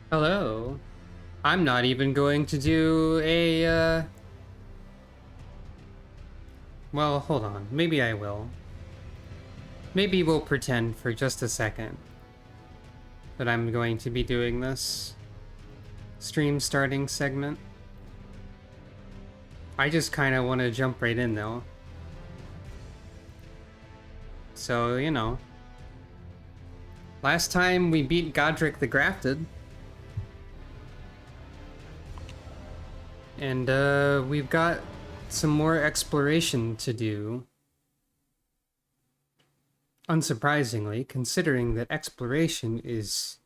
Hello. I'm not even going to do well, hold on. Maybe I will. Maybe we'll pretend for just a second that I'm going to be doing this stream starting segment. I just kind of want to jump right in, though. So, last time we beat Godric the Grafted. And, we've got some more exploration to do. Unsurprisingly, considering that exploration is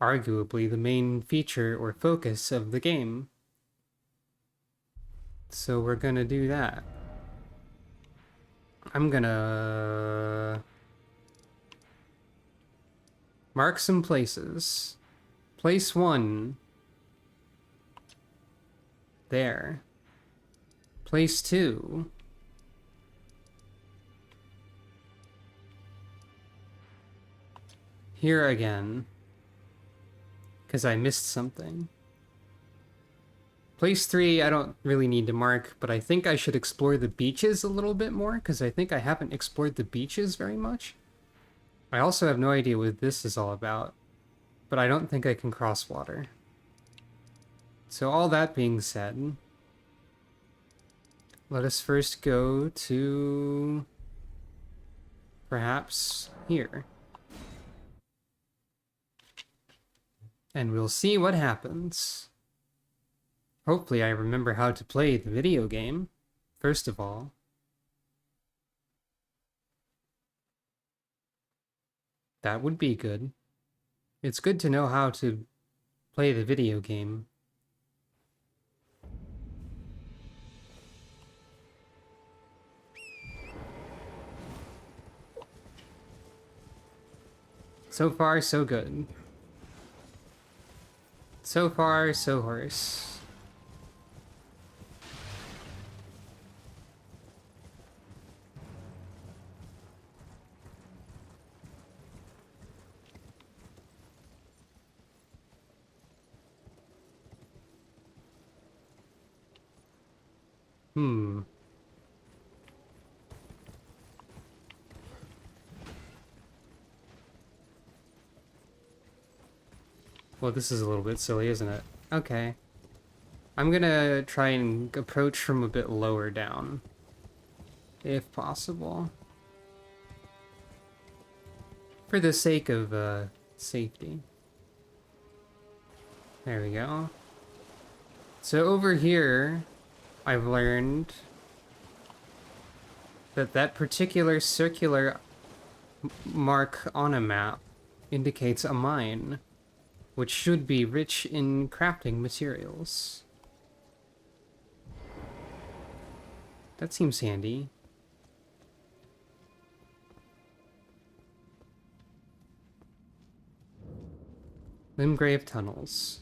arguably the main feature or focus of the game. So we're gonna do that. I'm gonna mark some places. Place 1. There. Place 2. Here again. Because I missed something. Place 3, I don't really need to mark, but I think I should explore the beaches a little bit more, because I think I haven't explored the beaches very much. I also have no idea what this is all about, but I don't think I can cross water. So all that being said, let us first go to perhaps here. And we'll see what happens. Hopefully I remember how to play the video game, first of all. That would be good. It's good to know how to play the video game. So far, so good. So far, so horse. Well, this is a little bit silly, isn't it? Okay. I'm gonna try and approach from a bit lower down, if possible. For the sake of, safety. There we go. So over here, I've learned that that particular circular mark on a map indicates a mine, which should be rich in crafting materials. That seems handy. Limgrave tunnels.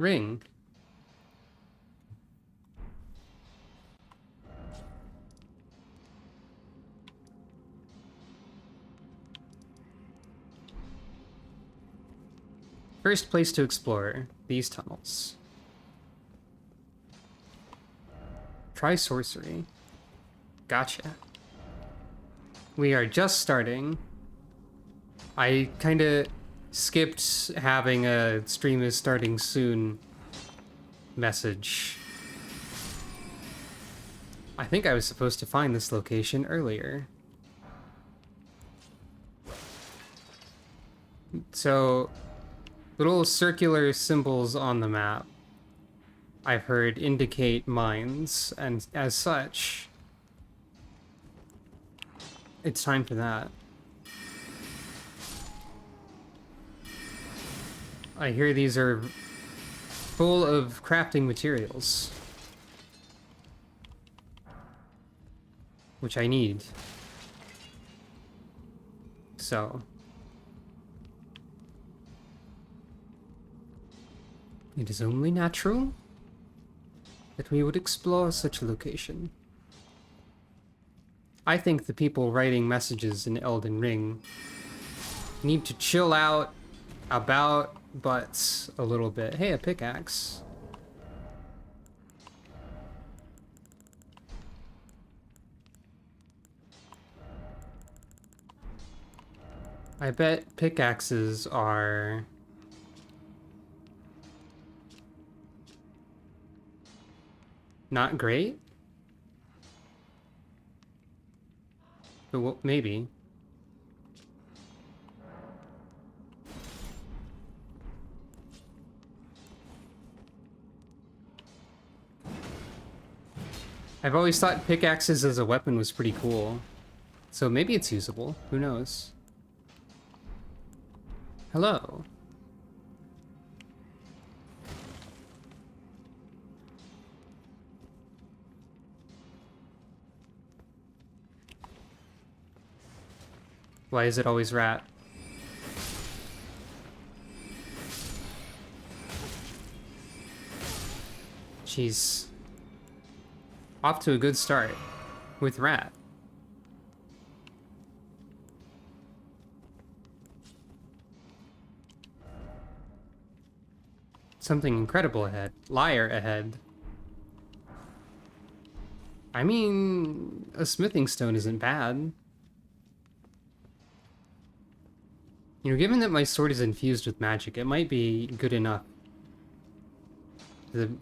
Ring. First place to explore, these tunnels. Try sorcery. Gotcha. We are just starting. I kinda skipped having a stream is starting soon message. I think I was supposed to find this location earlier. So, little circular symbols on the map, I've heard, indicate mines, and as such, it's time for that. I hear these are full of crafting materials. which I need. So it is only natural that we would explore such a location. I think the people writing messages in Elden Ring need to chill out about butts a little bit. Hey, a pickaxe. I bet pickaxes are not great, but well, maybe. I've always thought pickaxes as a weapon was pretty cool, so maybe it's usable. Who knows? Hello. Why is it always rat? Jeez. Off to a good start with rat. Something incredible ahead. Liar ahead. I mean, a smithing stone isn't bad. You know, given that my sword is infused with magic, it might be good enough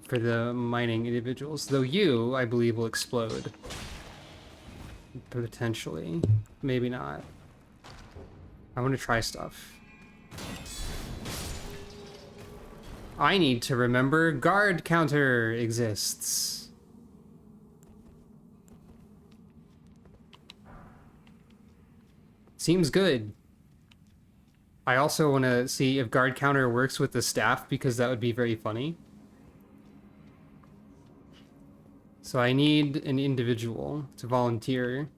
for the mining individuals. Though you, I believe, will explode. Potentially. Maybe not. I want to try stuff. I need to remember guard counter exists. Seems good. I also want to see if guard counter works with the staff, because that would be very funny. So I need an individual to volunteer.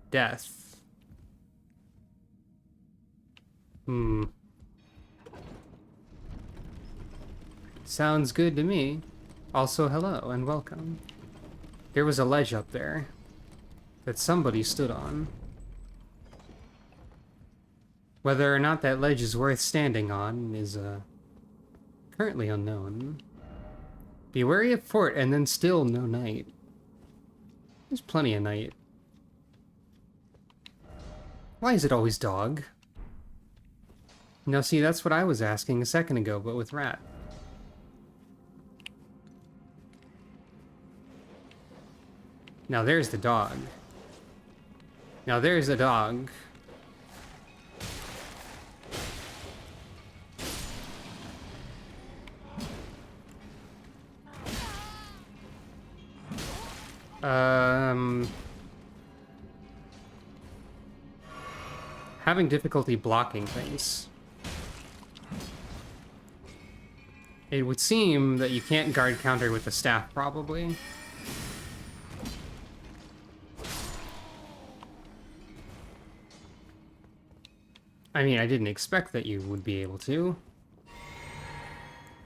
Death. Sounds good to me. Also, hello and welcome. There was a ledge up there that somebody stood on. Whether or not that ledge is worth standing on is currently unknown. Be wary of fort and then still no night. There's plenty of night. Why is it always dog? Now see, that's what I was asking a second ago, but with rat. Now there's the dog. Now there's the dog. Having difficulty blocking things. It would seem that you can't guard counter with the staff, probably. I mean, I didn't expect that you would be able to.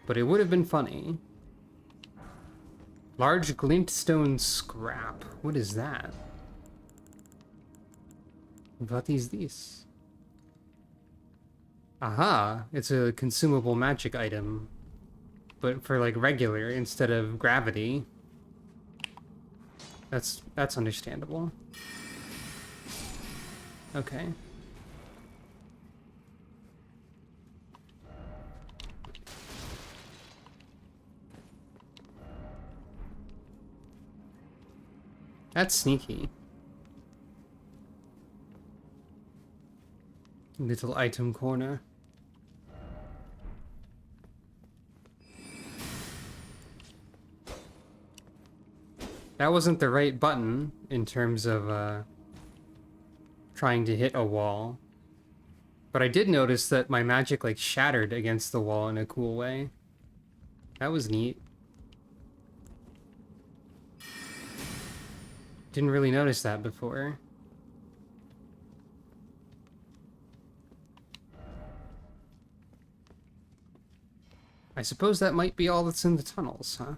But it would have been funny. Large glintstone scrap. What is that? What is this? Aha! It's a consumable magic item. But for, like, regular instead of gravity. That's understandable. Okay. That's sneaky. Little item corner. That wasn't the right button in terms of trying to hit a wall. But I did notice that my magic like shattered against the wall in a cool way. That was neat. Didn't really notice that before. I suppose that might be all that's in the tunnels, huh?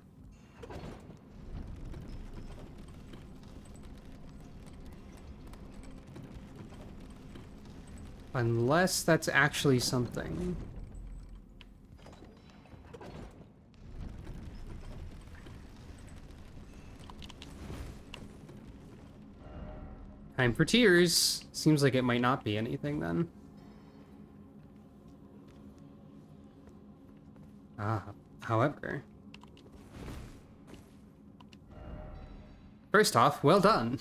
Unless that's actually something. Time for tears. Seems like it might not be anything then. However. First off, well done.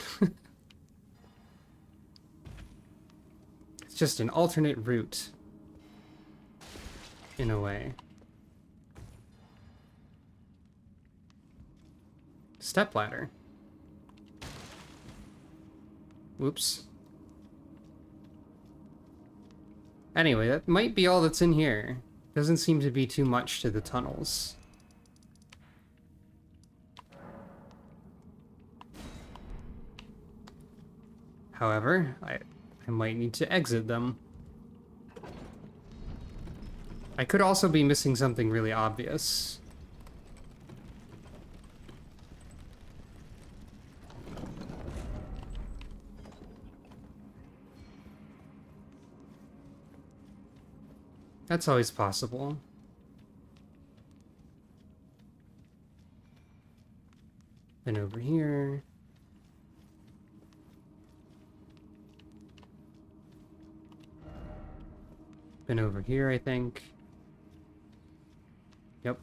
It's just an alternate route. In a way. Stepladder. Whoops. Anyway, that might be all that's in here. Doesn't seem to be too much to the tunnels. However, I might need to exit them. I could also be missing something really obvious. That's always possible. Then over here. Been over here, I think. Yep.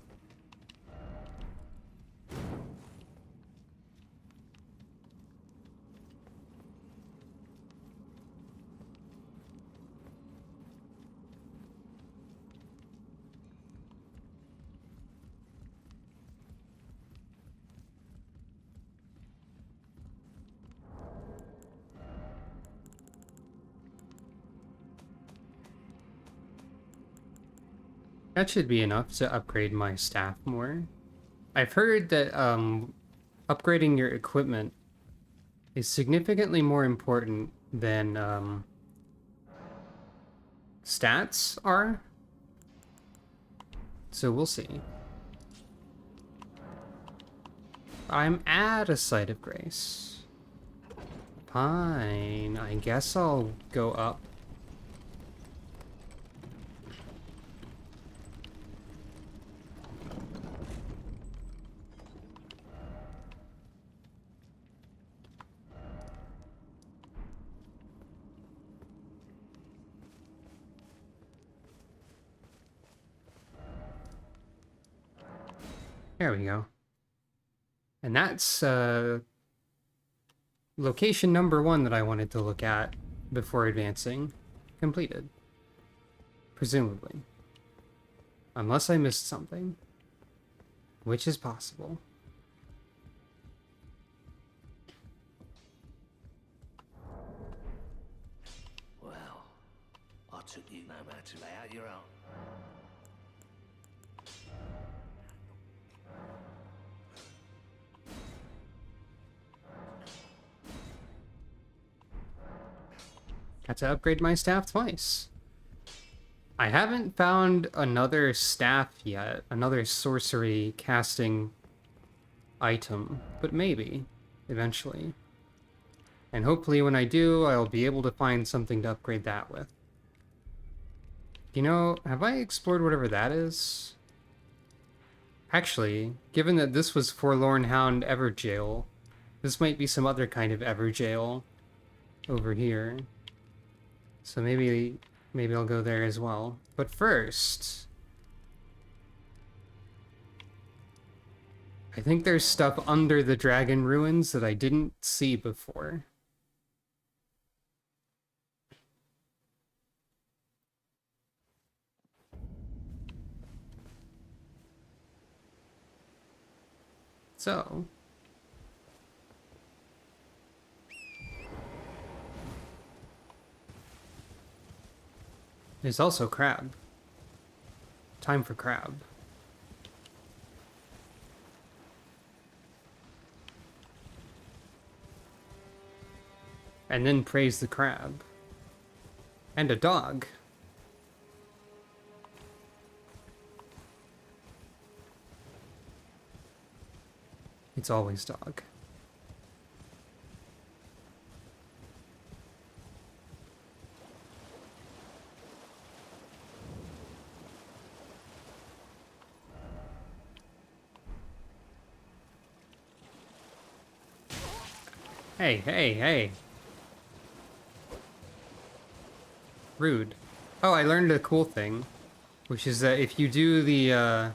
That should be enough to upgrade my staff more. I've heard that upgrading your equipment is significantly more important than stats are. So we'll see. I'm at a site of grace. Fine, I guess I'll go up. There we go. And that's location number 1 that I wanted to look at before advancing. Completed. Presumably. Unless I missed something. Which is possible. Well, I took you no matter to lay out your own. Had to upgrade my staff twice. I haven't found another staff yet, another sorcery casting item, but maybe, eventually. And hopefully when I do, I'll be able to find something to upgrade that with. You know, have I explored whatever that is? Actually, given that this was Forlorn Hound Everjail, this might be some other kind of Everjail over here. So maybe I'll go there as well. But first, I think there's stuff under the dragon ruins that I didn't see before. So, there's also crab. Time for crab. And then praise the crab. And a dog. It's always dog. Hey, hey, hey. Rude. Oh, I learned a cool thing, which is that if you do the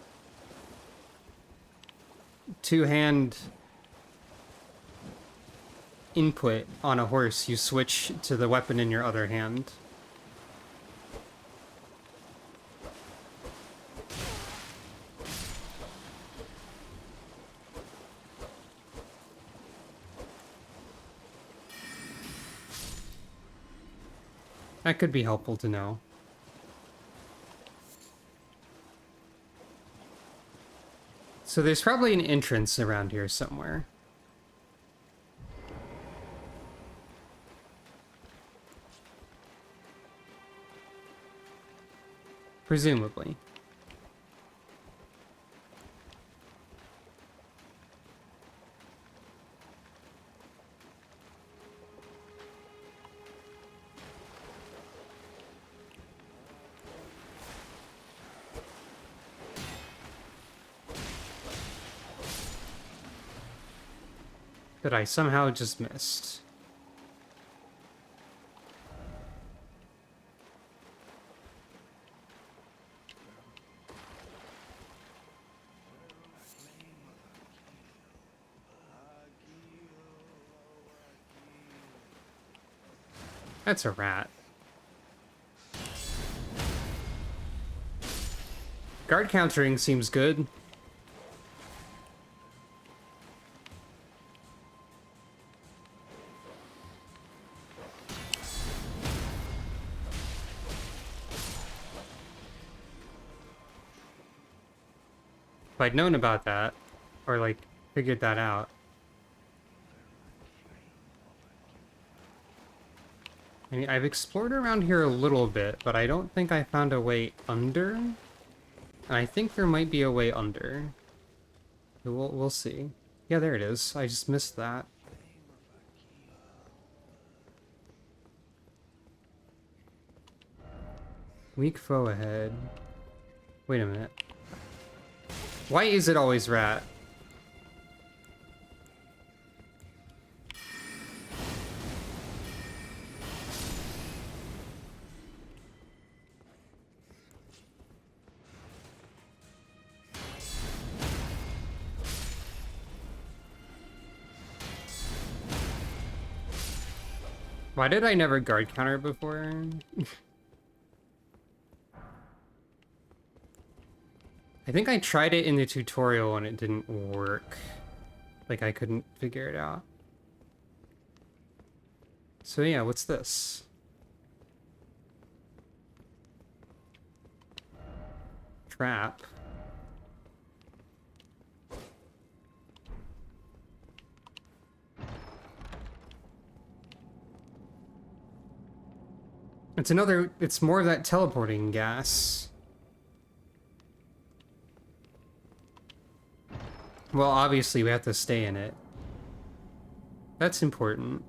two-hand input on a horse, you switch to the weapon in your other hand. That could be helpful to know. So there's probably an entrance around here somewhere. Presumably. That I somehow just missed. That's a rat. Guard countering seems good. If I'd known about that, or like figured that out. I mean, I've explored around here a little bit, but I don't think I found a way under. And I think there might be a way under. We'll see. Yeah, there it is. I just missed that. Weak foe ahead. Wait a minute. Why is it always rat? Why did I never guard counter before? I think I tried it in the tutorial and it didn't work. Like I couldn't figure it out. So yeah, what's this? Trap. It's more of that teleporting gas. Well, obviously we have to stay in it. That's important.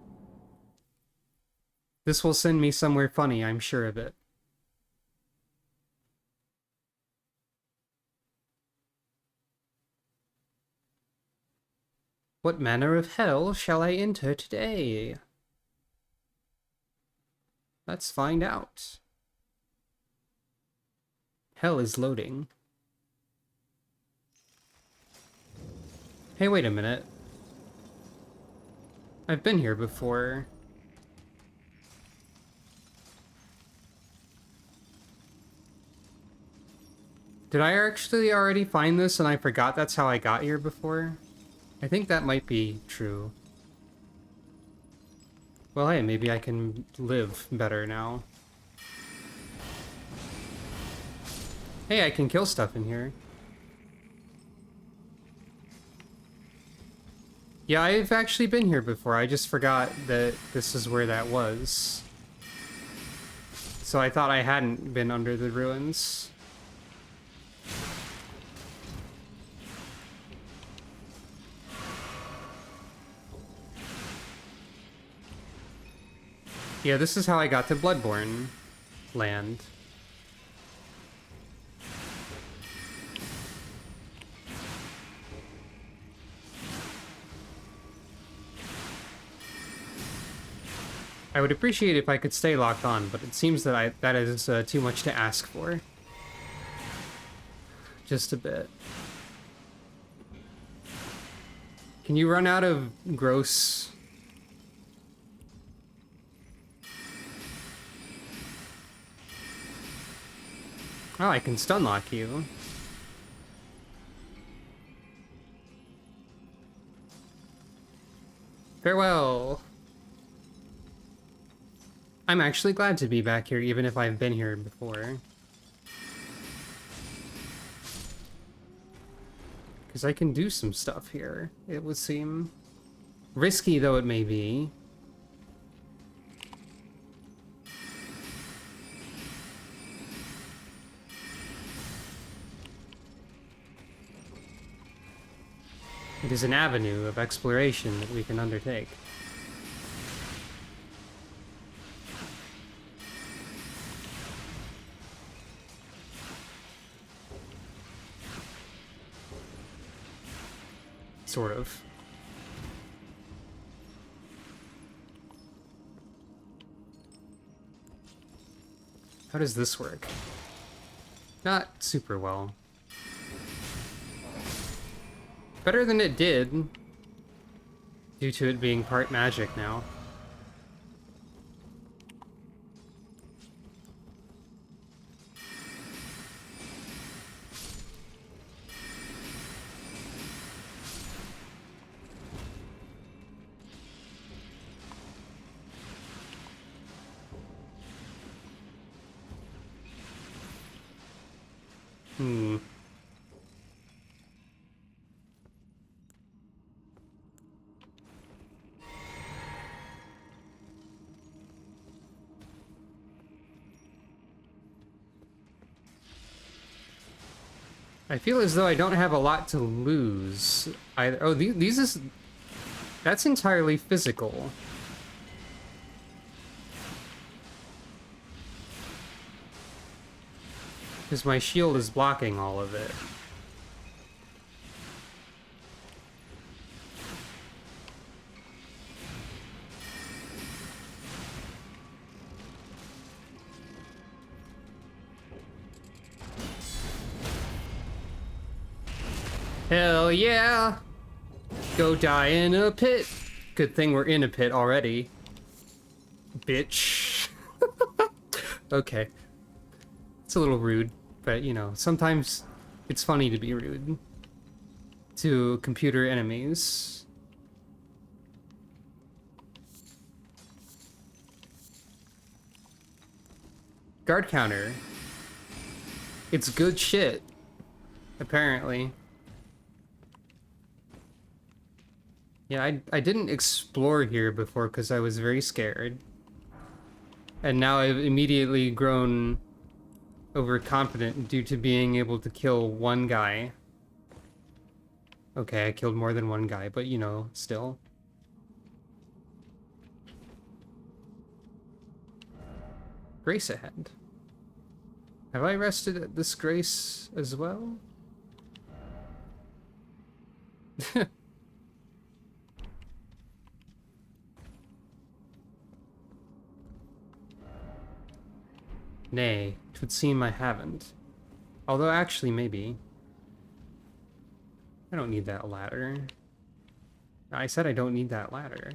This will send me somewhere funny, I'm sure of it. What manner of hell shall I enter today? Let's find out. Hell is loading. Hey, wait a minute. I've been here before. Did I actually already find this and I forgot that's how I got here before? I think that might be true. Well, hey, maybe I can live better now. Hey, I can kill stuff in here. Yeah, I've actually been here before. I just forgot that this is where that was. So I thought I hadn't been under the ruins. Yeah, this is how I got to Bloodborne land. I would appreciate if I could stay locked on, but it seems that that is too much to ask for. Just a bit. Can you run out of gross? Oh, I can stun lock you. Farewell. I'm actually glad to be back here, even if I've been here before. Because I can do some stuff here, it would seem. Risky though it may be. It is an avenue of exploration that we can undertake. Sort of. How does this work? Not super well. Better than it did, due to it being part magic now. Hmm. I feel as though I don't have a lot to lose either. Oh, these is... That's entirely physical. Because my shield is blocking all of it. Hell yeah! Go die in a pit! Good thing we're in a pit already. Bitch. Okay. It's a little rude, but you know, sometimes it's funny to be rude to computer enemies. Guard counter. It's good shit, apparently. Yeah, I didn't explore here before because I was very scared. And now I've immediately grown overconfident due to being able to kill one guy. Okay, I killed more than one guy, but you know, still. Grace ahead. Have I rested at this grace as well? Nay, 'twould seem I haven't. Although actually, maybe. I don't need that ladder. I said I don't need that ladder.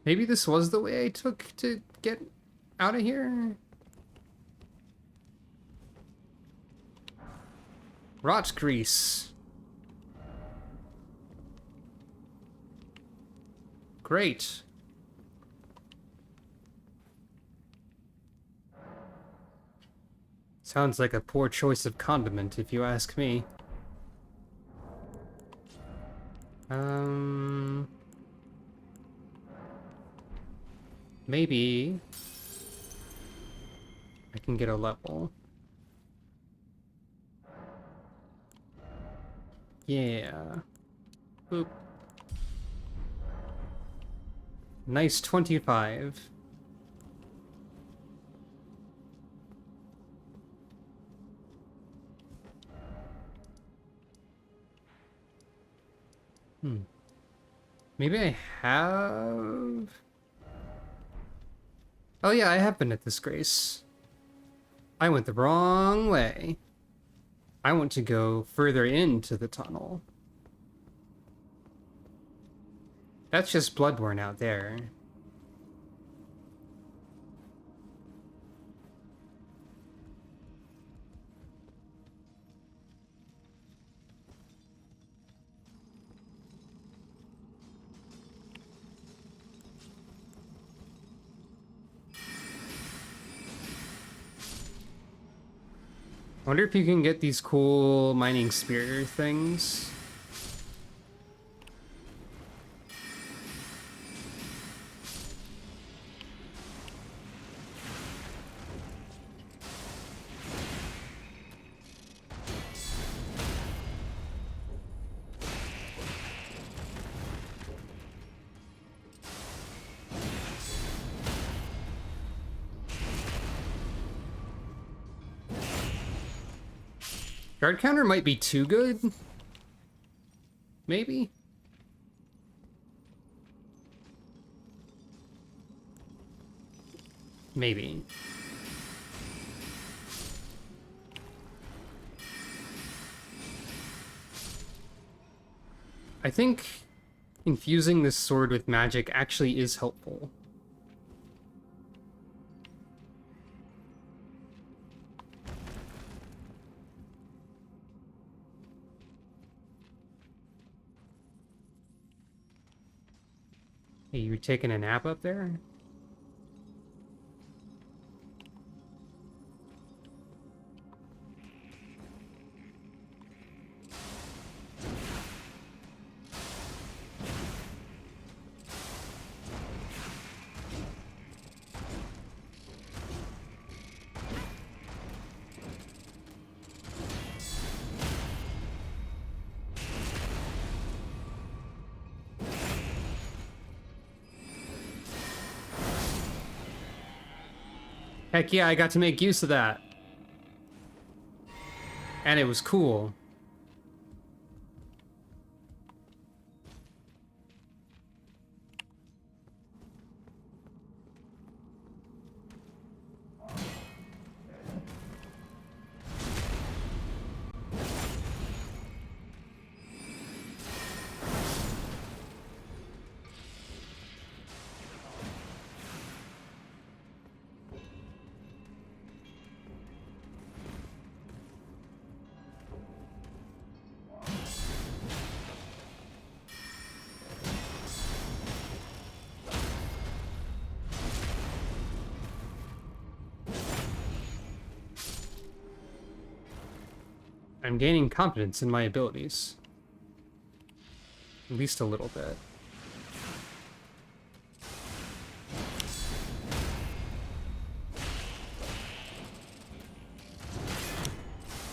Maybe this was the way I took to get out of here? Rot grease. Great. Sounds like a poor choice of condiment, if you ask me. Um... Maybe I can get a level. Yeah. Boop. Nice 25. Maybe I have... Oh yeah, I have been at this grace. I went the wrong way. I want to go further into the tunnel. That's just Bloodborne out there. I wonder if you can get these cool mining spear things. Guard counter might be too good. Maybe? Maybe. I think infusing this sword with magic actually is helpful. Hey, you taking a nap up there? Heck yeah, I got to make use of that. And it was cool. I'm gaining confidence in my abilities. At least a little bit.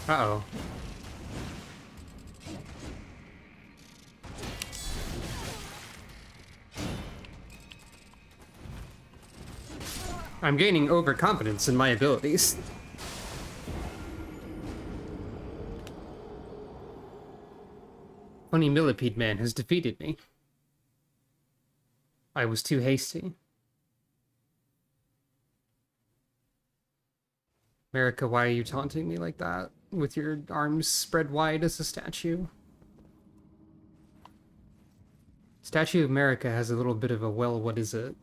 Uh-oh. I'm gaining overconfidence in my abilities. Funny Millipede Man has defeated me. I was too hasty. America, why are you taunting me like that? With your arms spread wide as a statue? Statue of America has a little bit of a, well, what is it?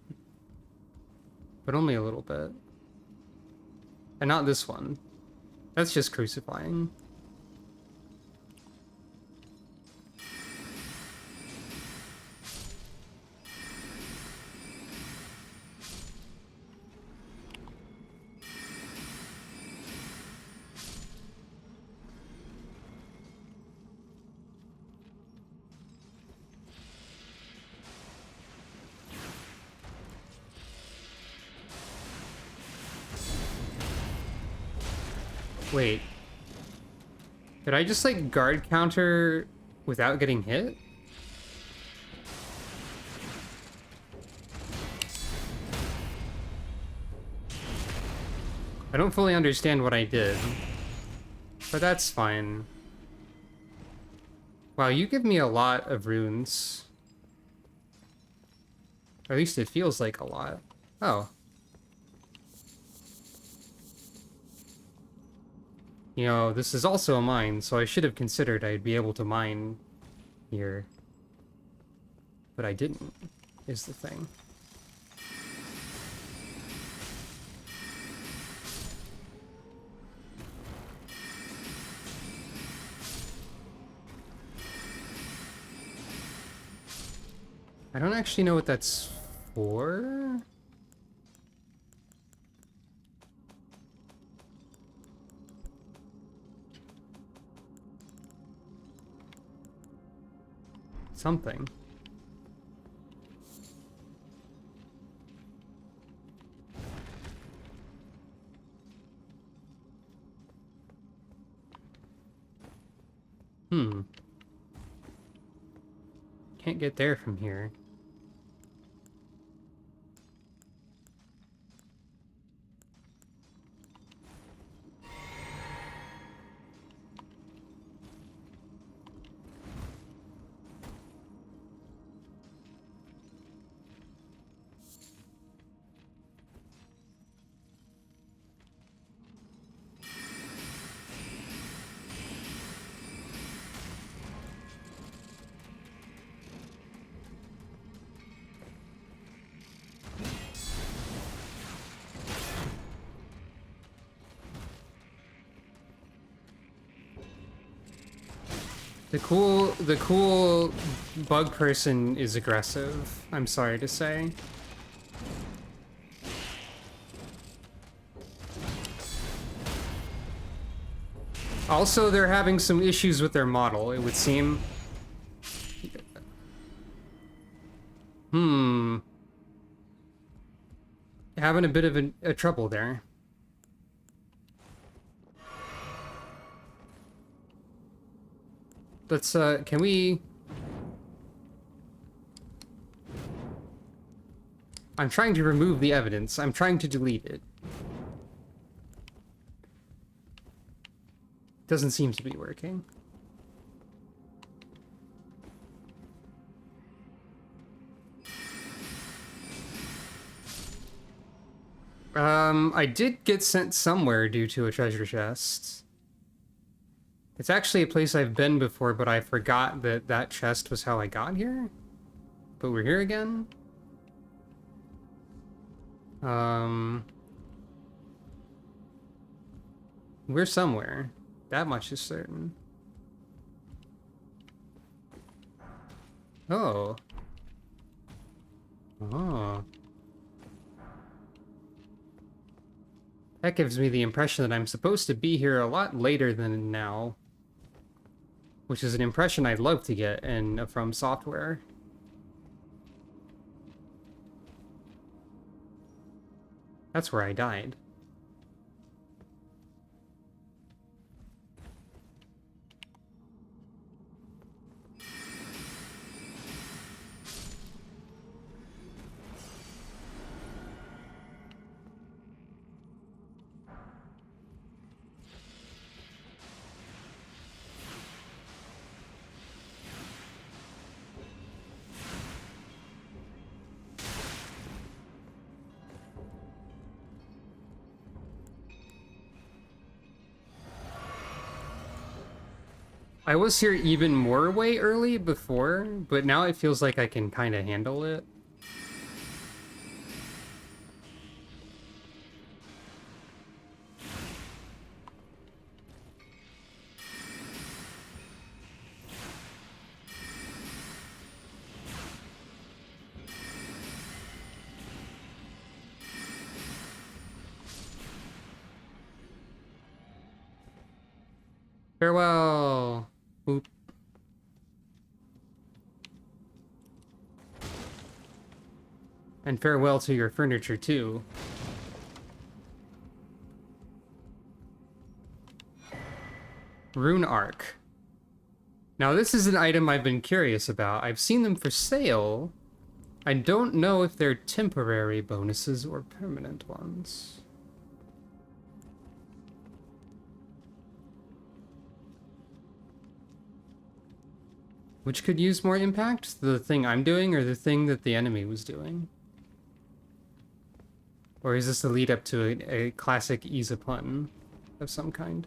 But only a little bit. And not this one. That's just crucifying. Wait. Did I just, like, guard counter without getting hit? I don't fully understand what I did. But that's fine. Wow, you give me a lot of runes. Or at least it feels like a lot. Oh. You know, this is also a mine, so I should have considered I'd be able to mine here. But I didn't, is the thing. I don't actually know what that's for. Something. Hmm. Can't get there from here. The cool bug person is aggressive, I'm sorry to say. Also, they're having some issues with their model, it would seem. Hmm. Having a bit of a trouble there. Let's, can we... I'm trying to remove the evidence. I'm trying to delete it. Doesn't seem to be working. I did get sent somewhere due to a treasure chest. It's actually a place I've been before, but I forgot that that chest was how I got here. But we're here again. We're somewhere. That much is certain. Oh. Oh. That gives me the impression that I'm supposed to be here a lot later than now. Which is an impression I'd love to get in From Software. That's where I died. I was here even more way early before, but now it feels like I can kind of handle it. Farewell! Oop. And farewell to your furniture, too. Rune Arc. Now this is an item I've been curious about. I've seen them for sale. I don't know if they're temporary bonuses or permanent ones. Which could use more impact? The thing I'm doing or the thing that the enemy was doing? Or is this the lead up to a classic ease a pun of some kind?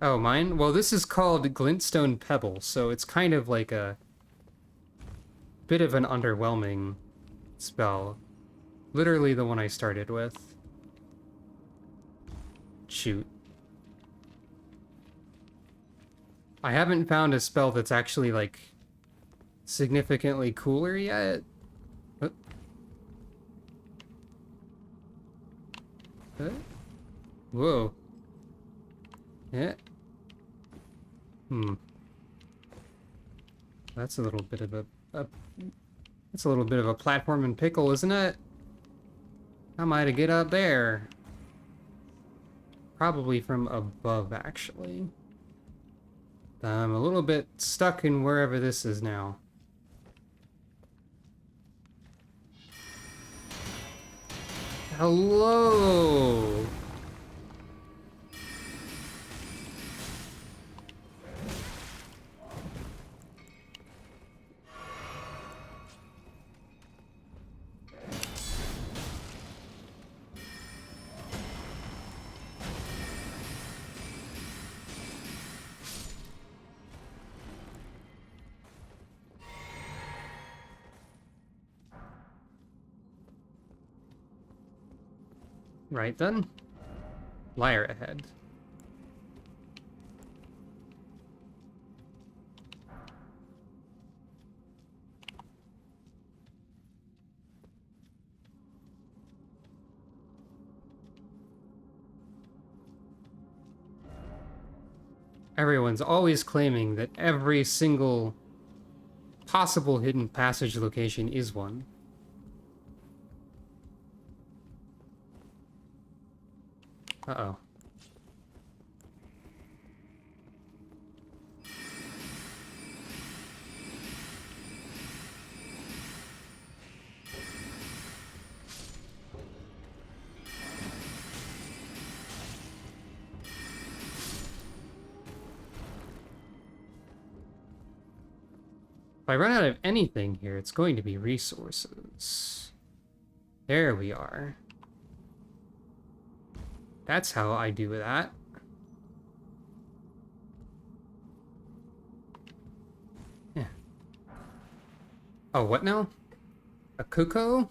Oh, mine? Well, this is called Glintstone Pebble, so it's kind of like a bit of an underwhelming spell. Literally the one I started with. Shoot. I haven't found a spell that's actually, like, significantly cooler yet. Whoa. Yeah. That's a little bit of that's a little bit of a platform and pickle, isn't it? How am I to get up there? Probably from above, actually. I'm a little bit stuck in wherever this is now. Hello! Right then. Liar ahead. Everyone's always claiming that every single possible hidden passage location is one. Uh-oh. If I run out of anything here, it's going to be resources. There we are. That's how I do that. Yeah. Oh, what now? A cuckoo?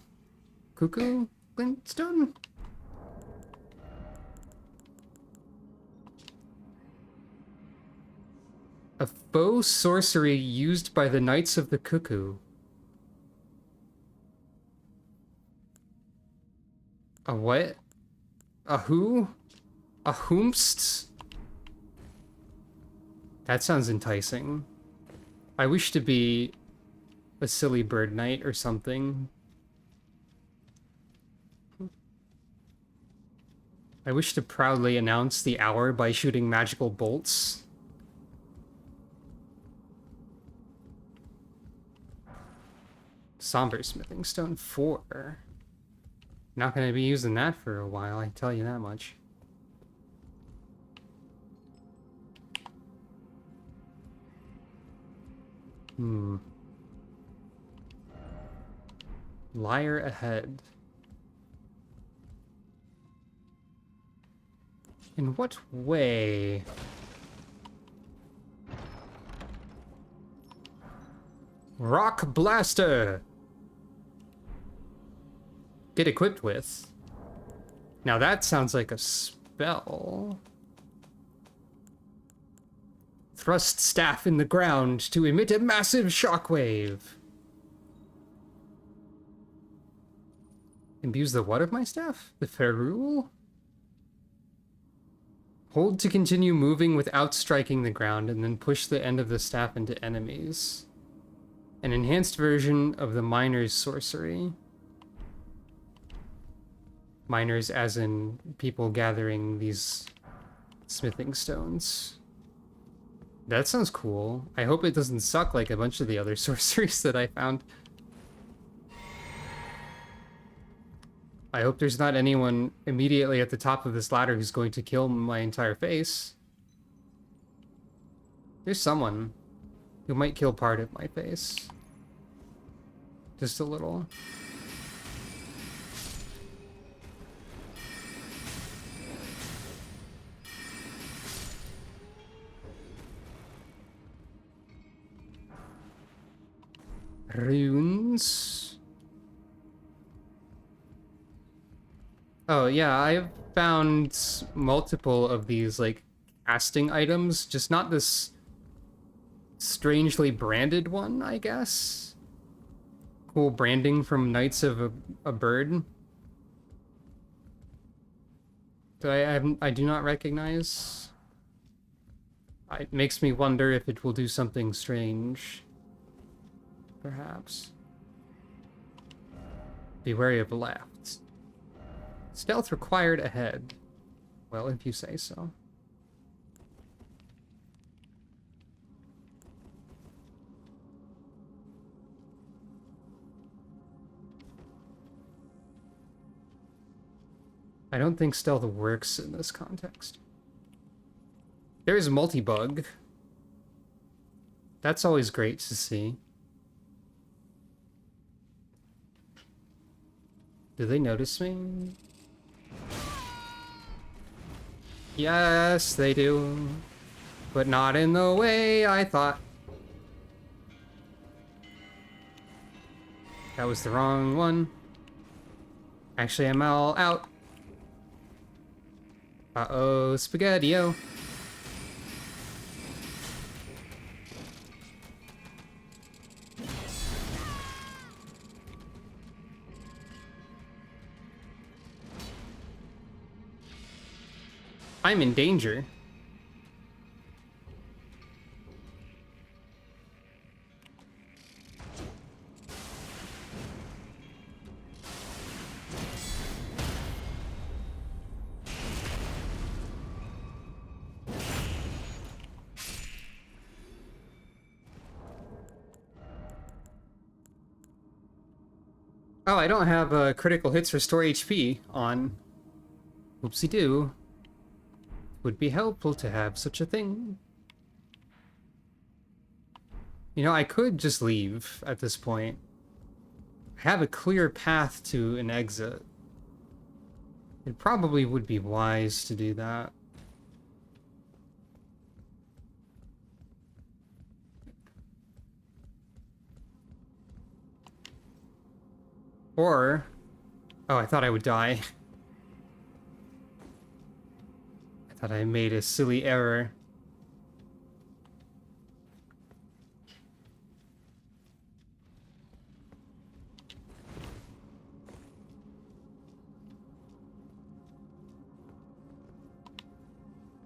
Cuckoo? Glintstone? A faux sorcery used by the Knights of the Cuckoo. A what? A who? A whomst? That sounds enticing. I wish to be a silly bird knight or something. I wish to proudly announce the hour by shooting magical bolts. Somber Smithing Stone 4. Not going to be using that for a while, I tell you that much. Liar ahead. In what way? Rock Blaster! Get equipped with. Now that sounds like a spell. Thrust staff in the ground to emit a massive shockwave. Imbues the what of my staff? The ferrule? Hold to continue moving without striking the ground, and then push the end of the staff into enemies. An enhanced version of the miner's sorcery. Miners as in people gathering these smithing stones. That sounds cool. I hope it doesn't suck like a bunch of the other sorceries that I found. I hope there's not anyone immediately at the top of this ladder who's going to kill my entire face. There's someone who might kill part of my face. Just a little. Runes. Oh yeah, I've found multiple of these like casting items, just not this strangely branded one, I guess. Cool branding from Knights of a Bird. That I do not recognize. It makes me wonder if it will do something strange. Perhaps. Be wary of left. Stealth required ahead. Well, if you say so. I don't think stealth works in this context. There is multi-bug. That's always great to see. Do they notice me? Yes, they do. But not in the way I thought. That was the wrong one. Actually, I'm all out. Uh-oh, spaghetti-o. I'm in danger. Oh, I don't have critical hits restore HP on. Oopsie-doo. Would be helpful to have such a thing. You know, I could just leave at this point. I have a clear path to an exit. It probably would be wise to do that. Or... Oh, I thought I would die. I thought I made a silly error.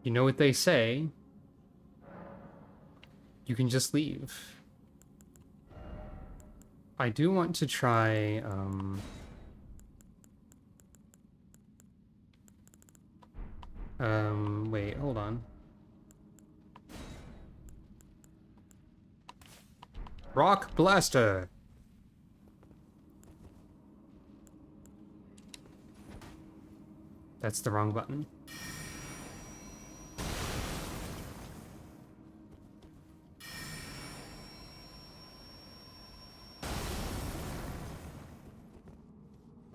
You know what they say? You can just leave. I do want to try, wait, hold on. Rock Blaster! That's the wrong button.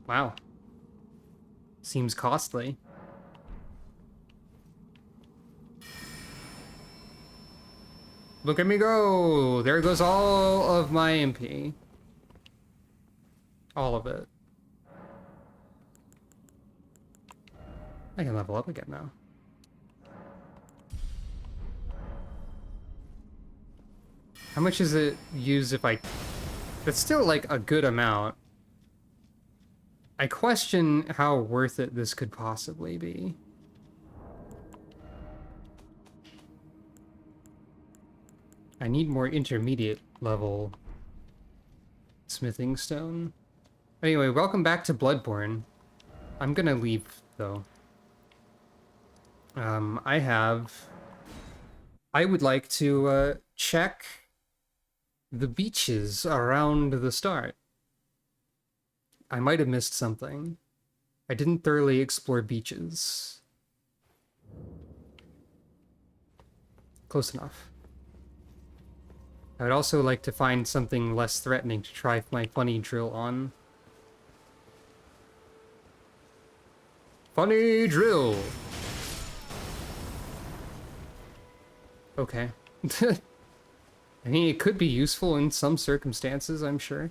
Wow. Seems costly. Look at me go! There goes all of my MP. All of it. I can level up again now. How much does it use if I... That's still like a good amount. I question how worth it this could possibly be. I need more intermediate level smithing stone. Anyway, welcome back to Bloodborne. I'm gonna leave, though. I have I would like to check the beaches around the start. I might have missed something. I didn't thoroughly explore beaches. Close enough. I would also like to find something less threatening to try my funny drill on. Funny drill! Okay. I mean, it could be useful in some circumstances, I'm sure.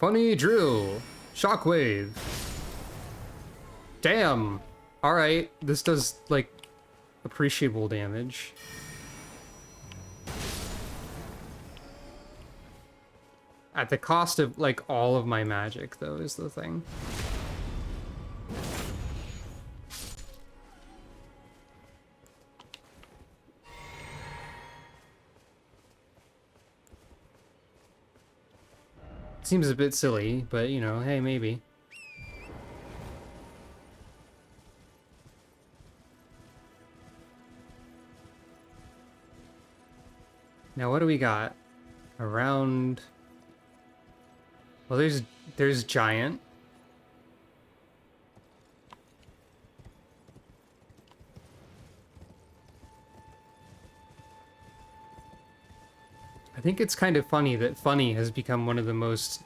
Funny drill! Shockwave! Damn! Alright, this does, like, appreciable damage. At the cost of, like, all of my magic, though, is the thing. Seems a bit silly, but, you know, hey, maybe. Now, what do we got? Around... Well, there's giant. I think it's kind of funny that funny has become one of the most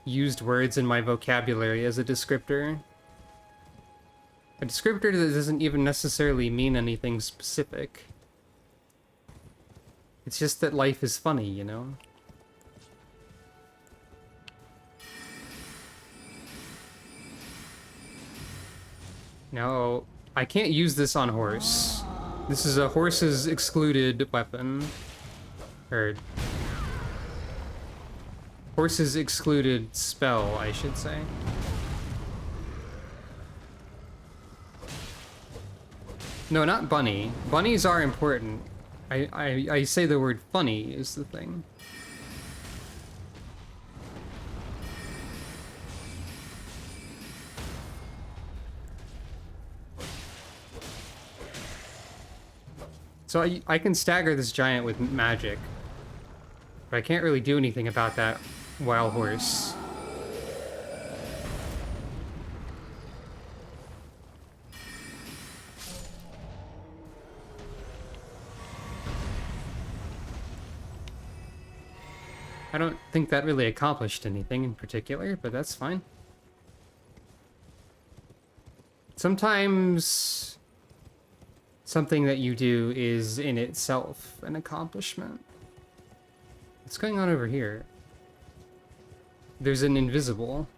used words in my vocabulary as a descriptor. A descriptor that doesn't even necessarily mean anything specific. It's just that life is funny, you know? No, I can't use this on horse. This is a horse's excluded weapon. Or... horse's excluded spell, I should say. No, not bunny. Bunnies are important. I say the word funny is the thing. So I can stagger this giant with magic, but I can't really do anything about that wild horse. I don't think that really accomplished anything in particular, but that's fine. Sometimes something that you do is in itself an accomplishment. What's going on over here? There's an invisible.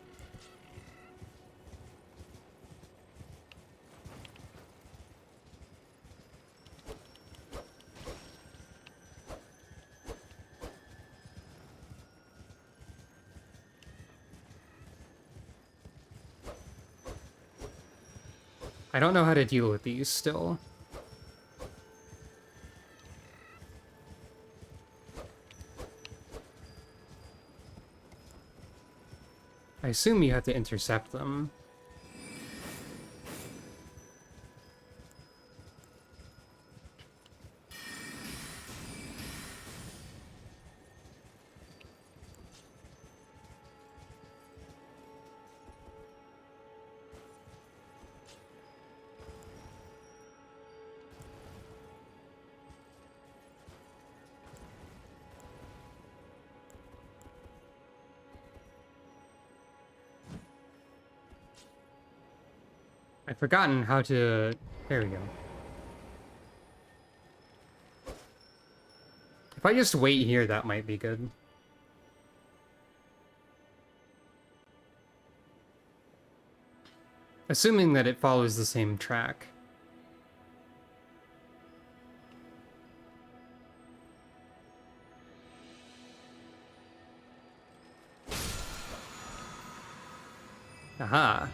I don't know how to deal with these still. I assume you have to intercept them. I've forgotten how to... There we go. If I just wait here, that might be good. Assuming that it follows the same track. Aha.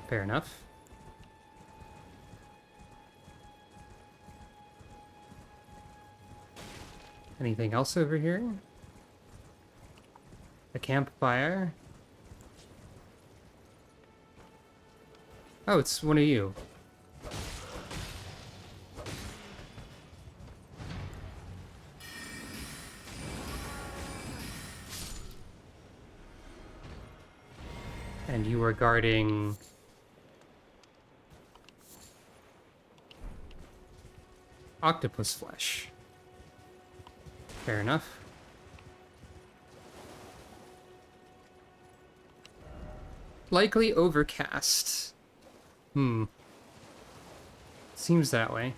Fair enough. Anything else over here? A campfire? Oh, it's one of you. And you are guarding... octopus flesh. Fair enough. Likely overcast. Seems that way.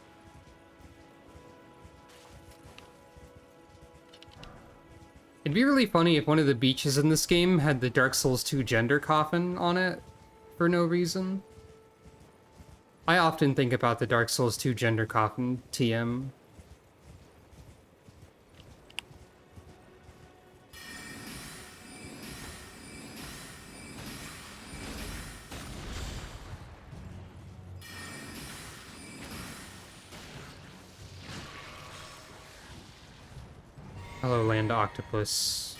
It'd be really funny if one of the beaches in this game had the Dark Souls 2 gender coffin on it for no reason. I often think about the Dark Souls 2 gender coffin, TM. Hello, land octopus.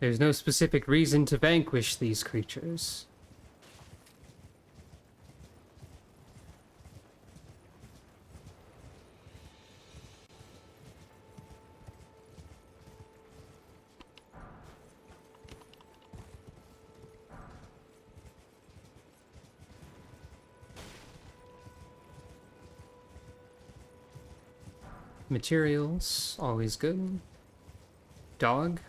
There's no specific reason to vanquish these creatures. Materials, always good. Dog.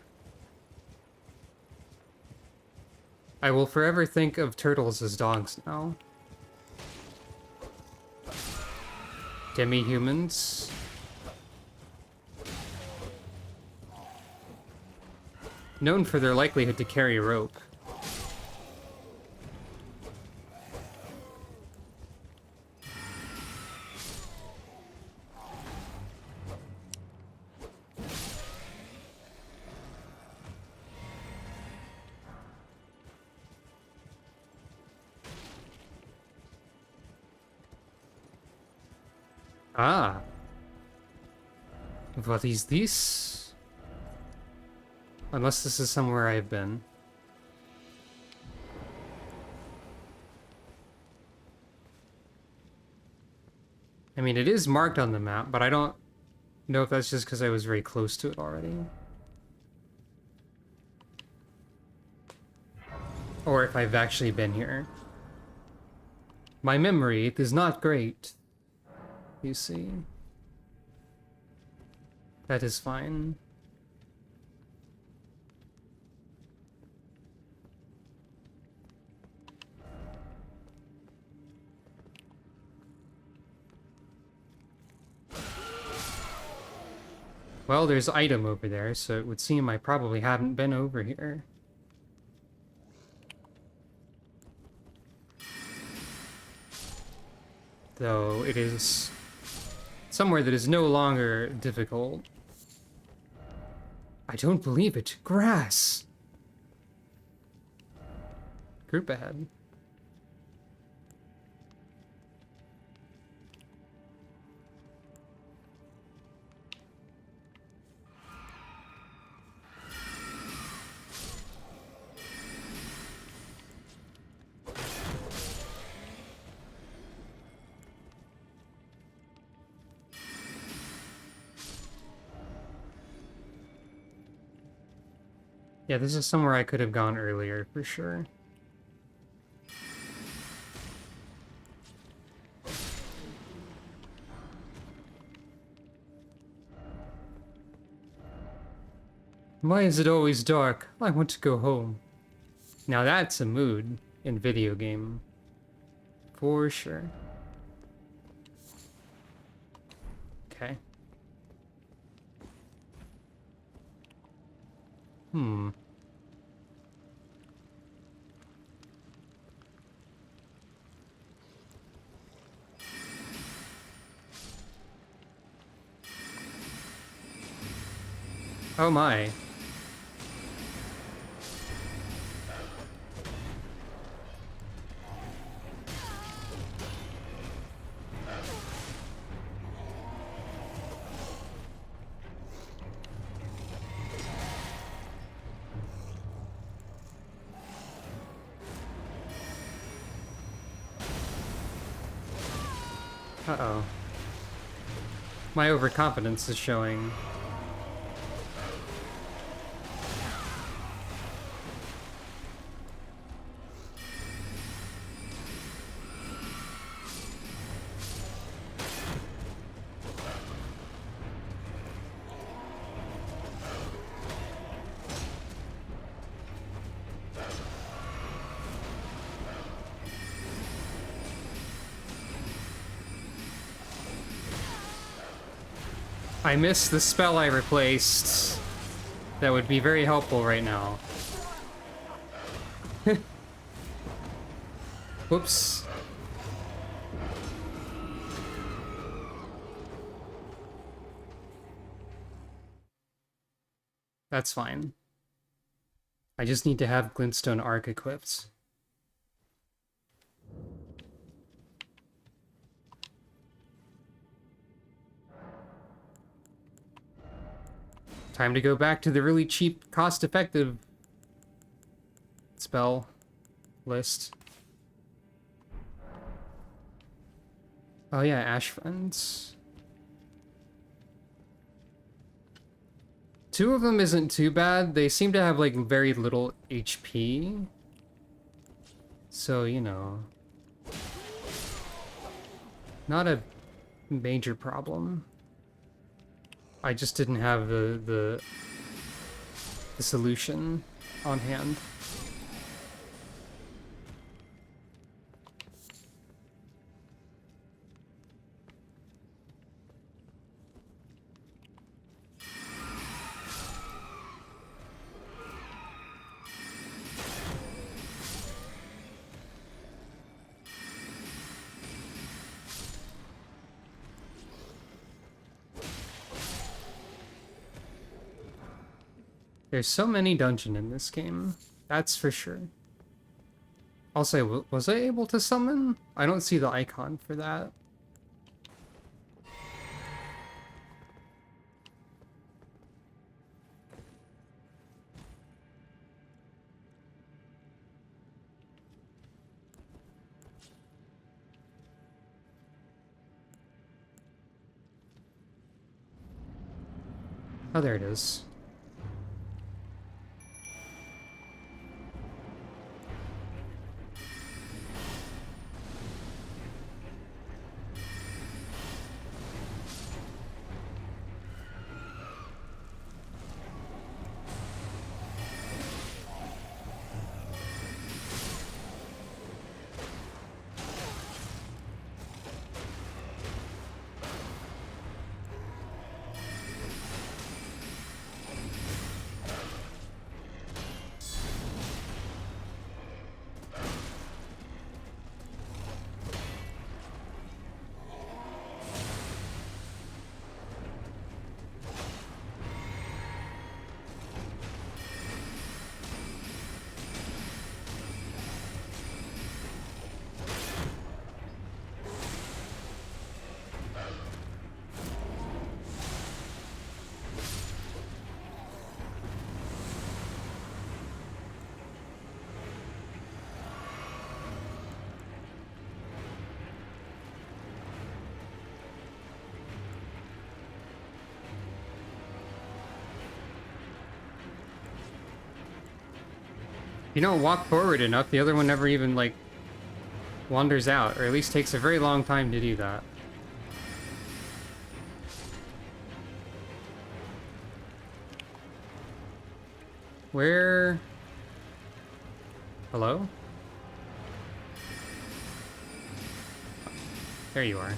I will forever think of turtles as dogs now. Demi-humans. Known for their likelihood to carry a rope. Ah. What is this? Unless this is somewhere I've been. I mean, it is marked on the map, but I don't know if that's just because I was very close to it already. Or if I've actually been here. My memory is not great. You see. That is fine. Well, there's item over there, so it would seem I probably haven't been over here. Though it is somewhere that is no longer difficult. I don't believe it. Grass! Group ahead. Yeah, this is somewhere I could have gone earlier, for sure. Why is it always dark? I want to go home. Now that's a mood in video game. For sure. Okay. Oh my. Uh-oh. My overconfidence is showing. I missed the spell I replaced. That would be very helpful right now. Whoops. That's fine. I just need to have Glintstone Arc equipped. Time to go back to the really cheap, cost-effective spell list. Oh yeah, Ash Friends. Two of them isn't too bad. They seem to have like very little HP. So, you know. Not a major problem. I just didn't have the solution on hand. There's so many dungeons in this game. That's for sure. Also, was I able to summon? I don't see the icon for that. Oh, there it is. You don't walk forward enough, the other one never even, like, wanders out, or at least takes a very long time to do that. Where... Hello? There you are.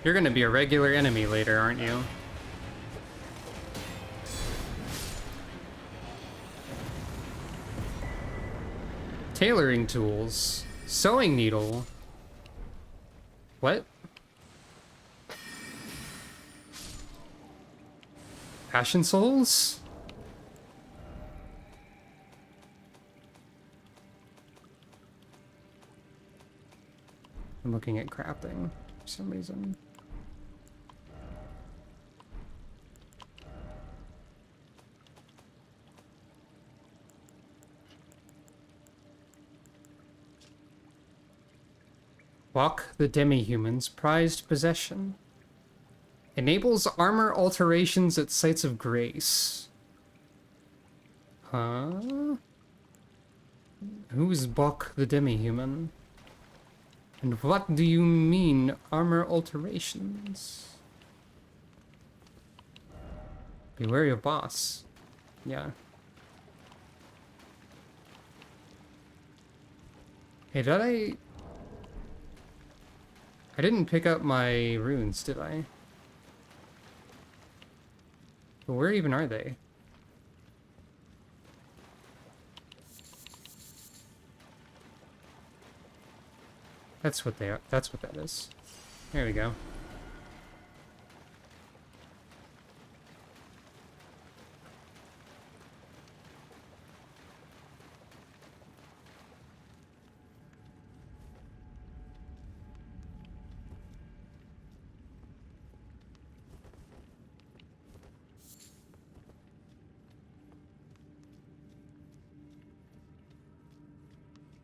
You're gonna be a regular enemy later, aren't you? Tailoring tools. Sewing needle. What? Passion souls? I'm looking at crafting for some reason. Walk the demi-human's prized possession. Enables armor alterations at sites of grace. Huh? Who's Bok the demi-human? And what do you mean, armor alterations? Beware your boss. Yeah. Hey, did I didn't pick up my runes, did I? But where even are they? That's what they are. That's what that is. There we go.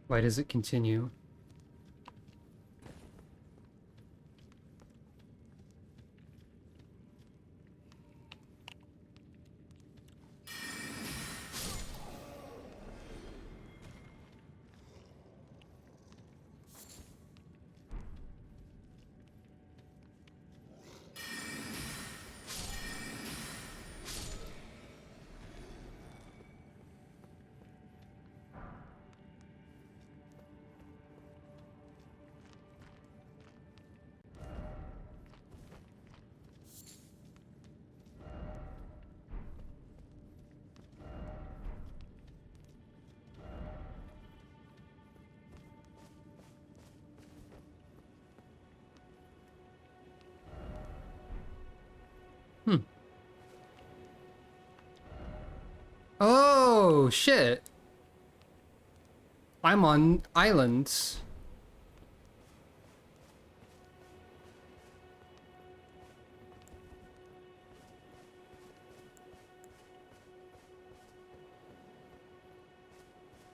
Why does it continue? Hmm. Oh, shit. I'm on islands.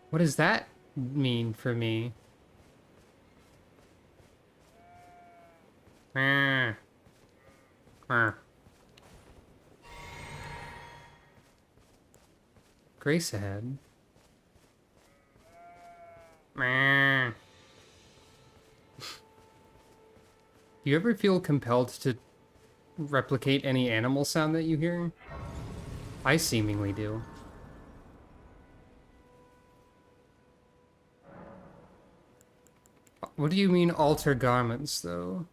What does that mean for me? Ah. Ah. Grace ahead. Ah. Do you ever feel compelled to replicate any animal sound that you hear? I seemingly do. What do you mean alter garments, though?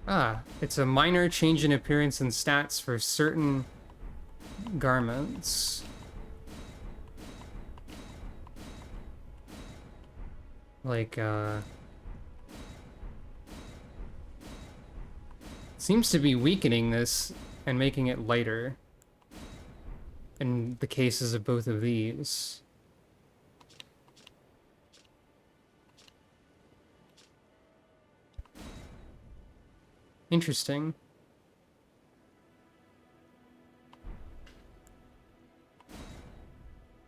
Ah, it's a minor change in appearance and stats for certain garments. Like, seems to be weakening this and making it lighter. In the cases of both of these. Interesting.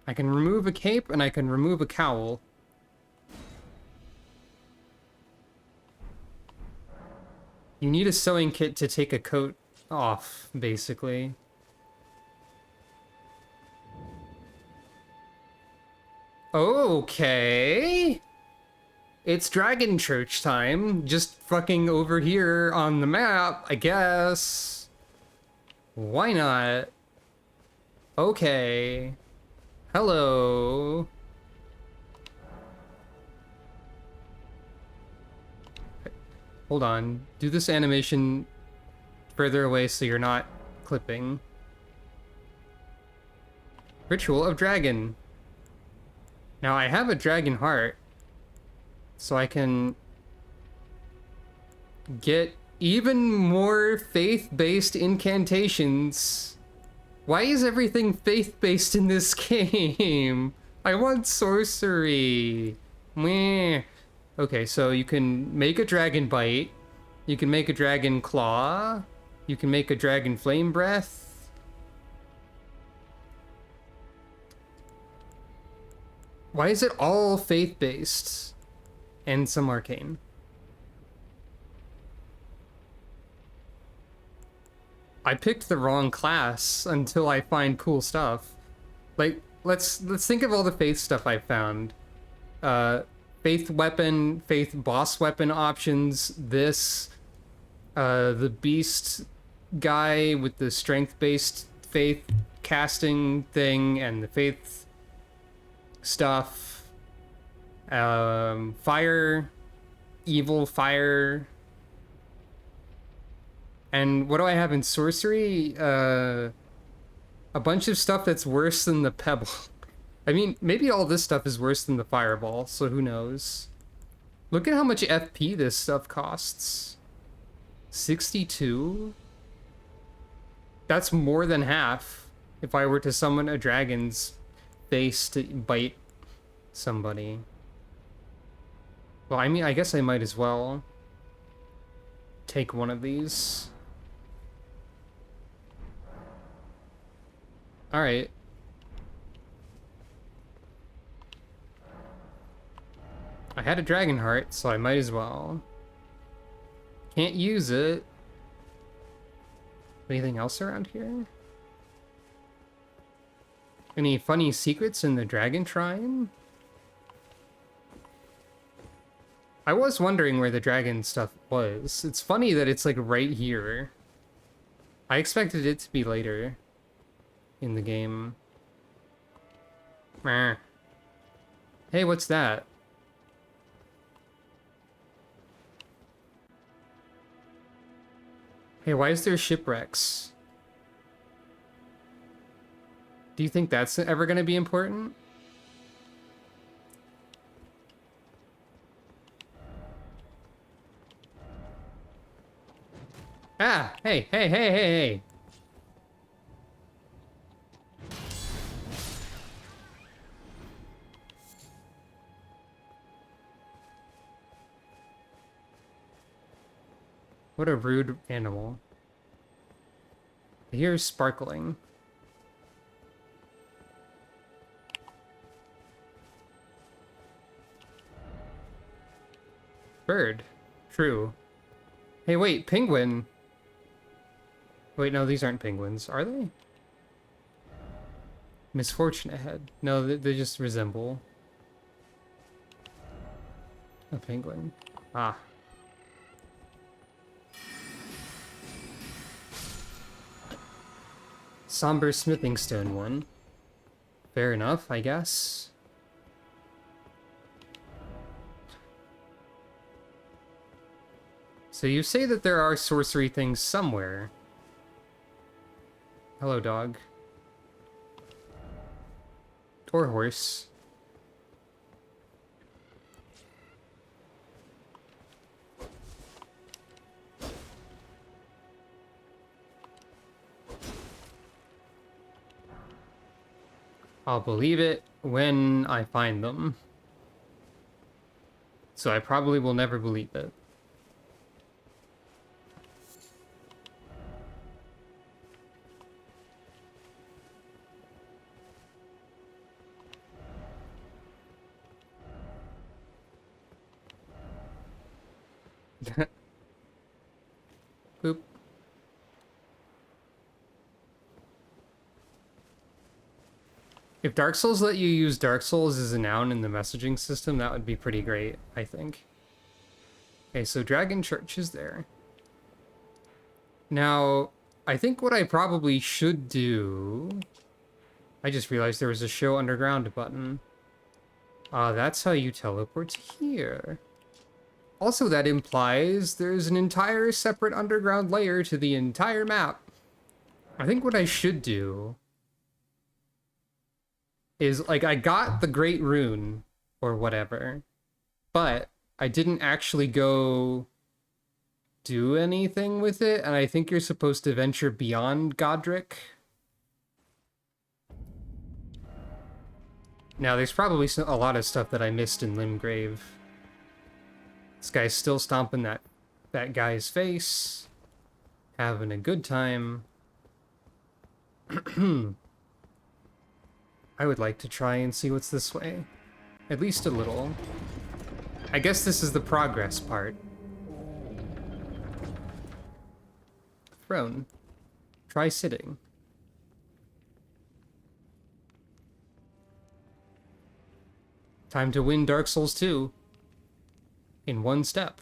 I can remove a cape and I can remove a cowl. You need a sewing kit to take a coat off, basically. Okay. It's Dragon Church time. Just fucking over here on the map, I guess. Why not? Okay. Hello. Hold on. Do this animation further away so you're not clipping. Ritual of Dragon. Now I have a dragon heart, so I can get even more faith-based incantations. Why is everything faith-based in this game? I want sorcery. Meh. Okay, so you can make a dragon bite. You can make a dragon claw. You can make a dragon flame breath. Why is it all faith-based and some arcane? I picked the wrong class until I find cool stuff. Like, let's think of all the faith stuff I found. Faith weapon, faith boss weapon options, this, the beast guy with the strength-based faith casting thing, and the faith stuff. Fire, evil fire. And what do I have in sorcery? A bunch of stuff that's worse than the pebble. I mean, maybe all this stuff is worse than the fireball, so who knows? Look at how much FP this stuff costs. 62? That's more than half if I were to summon a dragon's face to bite somebody. Well, I mean, I guess I might as well take one of these. Alright. I had a dragon heart, so I might as well. Can't use it. Anything else around here? Any funny secrets in the dragon shrine? I was wondering where the dragon stuff was. It's funny that it's like right here. I expected it to be later in the game. Meh. Hey, what's that? Hey, why is there shipwrecks? Do you think that's ever going to be important? Ah, hey. What a rude animal. Here's sparkling. Bird. True. Hey, wait, penguin. Wait, no, these aren't penguins, are they? Misfortune ahead. No, they just resemble a penguin. Ah. Somber smithing stone one. Fair enough, I guess. So you say that there are sorcery things somewhere. Hello, dog. Or horse. I'll believe it when I find them. So I probably will never believe it. Boop. If Dark Souls let you use Dark Souls as a noun in the messaging system, that would be pretty great, I think. Okay, so Dragon Church is there. Now, I think what I probably should do... I just realized there was a Show Underground button. That's how you teleport to here. Also, that implies there's an entire separate underground layer to the entire map. I think what I should do is, like, I got the Great Rune, or whatever, but I didn't actually go do anything with it, and I think you're supposed to venture beyond Godric. Now, there's probably a lot of stuff that I missed in Limgrave. This guy's still stomping that guy's face, having a good time. I would like to try and see what's this way. At least a little. I guess this is the progress part. Throne. Try sitting. Time to win Dark Souls 2 in one step.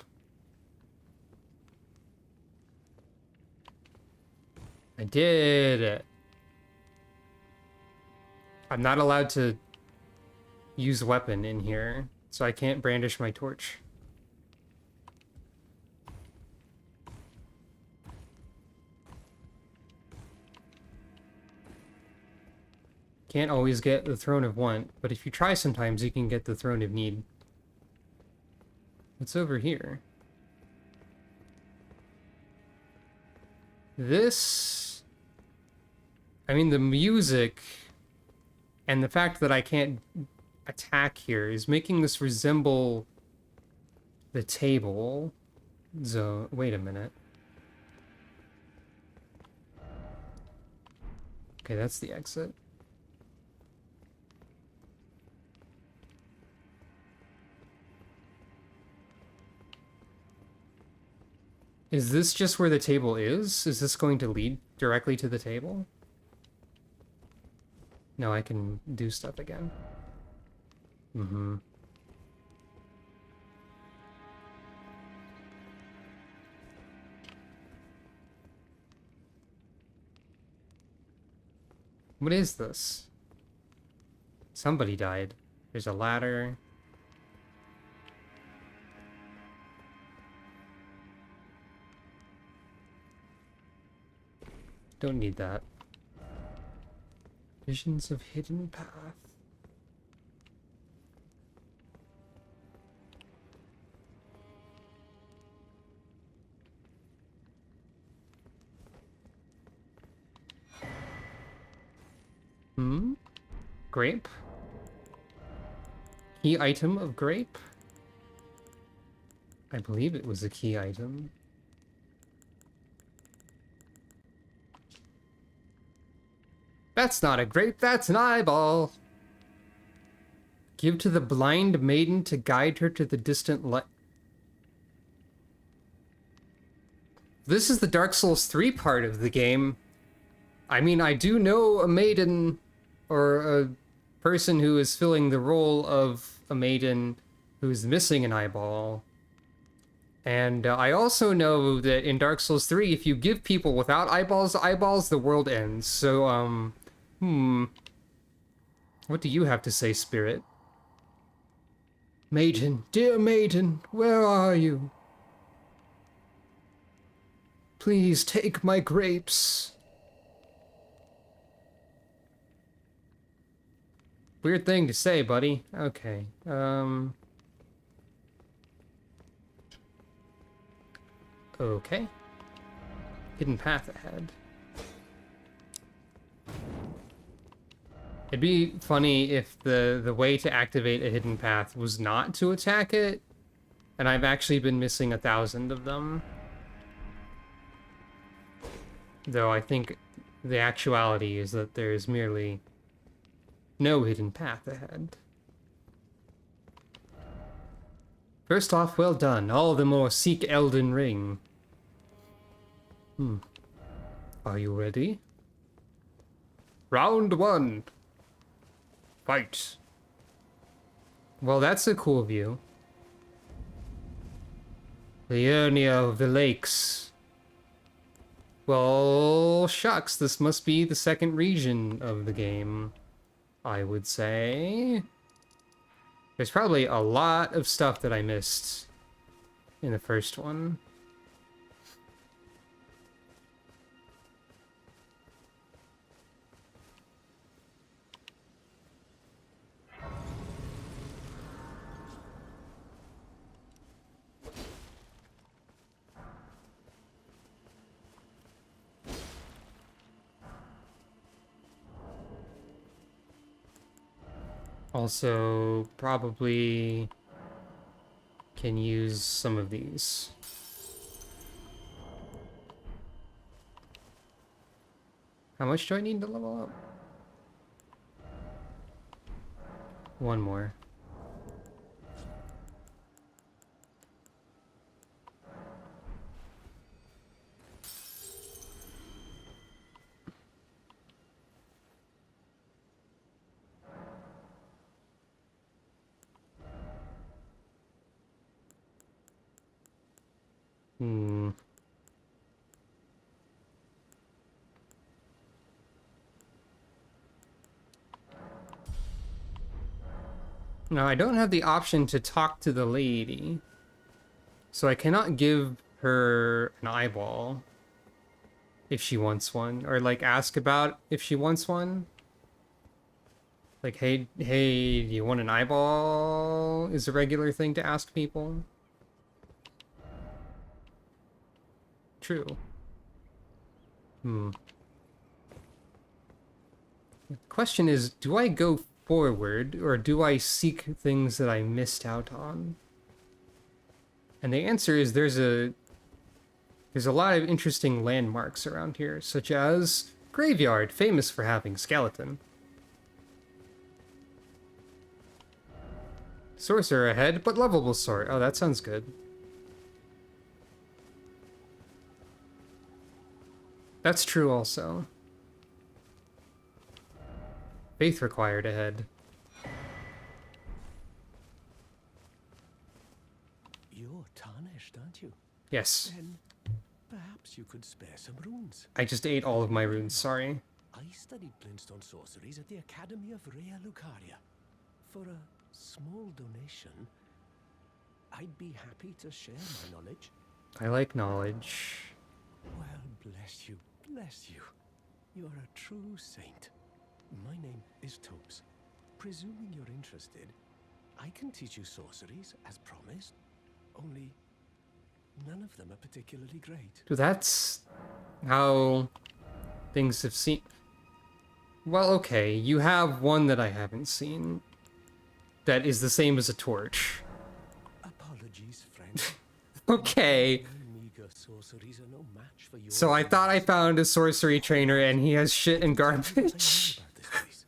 I did it. I'm not allowed to use weapon in here, so I can't brandish my torch. Can't always get the Throne of Want, but if you try sometimes, you can get the Throne of Need. What's over here? This... I mean, the music and the fact that I can't attack here is making this resemble the table zone. Wait a minute. Okay, that's the exit. Is this just where the table is? Is this going to lead directly to the table? No, I can do stuff again. Mm-hmm. What is this? Somebody died. There's a ladder. Don't need that. Visions of Hidden Path. Hmm? Grape? Key item of grape? I believe it was a key item. That's not a grape, that's an eyeball! Give to the blind maiden to guide her to the distant light. This is the Dark Souls 3 part of the game. I mean, I do know a maiden, or a person who is filling the role of a maiden who's missing an eyeball. And I also know that in Dark Souls 3, if you give people without eyeballs, the world ends. So, what do you have to say, Spirit? Maiden, dear maiden, where are you? Please take my grapes. Weird thing to say, buddy. Okay, okay. Hidden path ahead. It'd be funny if the way to activate a hidden path was not to attack it, and I've actually been missing 1,000 of them. Though I think the actuality is that there's merely no hidden path ahead. First off, well done. All the more seek Elden Ring. Are you ready? Round 1. Fight. Well, that's a cool view. The Urnia of the Lakes. Well, shucks, this must be the second region of the game, I would say. There's probably a lot of stuff that I missed in the first one. Also, probably can use some of these. How much do I need to level up? One more. Hmm. No, I don't have the option to talk to the lady. So I cannot give her an eyeball if she wants one. Or, like, ask about if she wants one. Like, hey, do you want an eyeball? Is a regular thing to ask people. True. Hmm. The question is, do I go forward, or do I seek things that I missed out on? And the answer is there's a lot of interesting landmarks around here, such as Graveyard, famous for having skeleton. Sorcerer ahead, but lovable sort. Oh, that sounds good. That's true also. Faith required ahead. You're tarnished, aren't you? Yes. Then perhaps you could spare some runes. I just ate all of my runes, sorry. I studied glintstone sorceries at the Academy of Rea Lucaria. For a small donation, I'd be happy to share my knowledge. I like knowledge. Well, bless you, bless you. You're a true saint. My name is Topes. Presuming you're interested, I can teach you sorceries, as promised. Only none of them are particularly great. Dude, that's how things have seen. Well, okay, you have one that I haven't seen that is the same as a torch. Apologies, friend. Okay, My meager sorceries are no match for yours. so I thought I found a sorcery trainer and he has shit and I know garbage. about this place.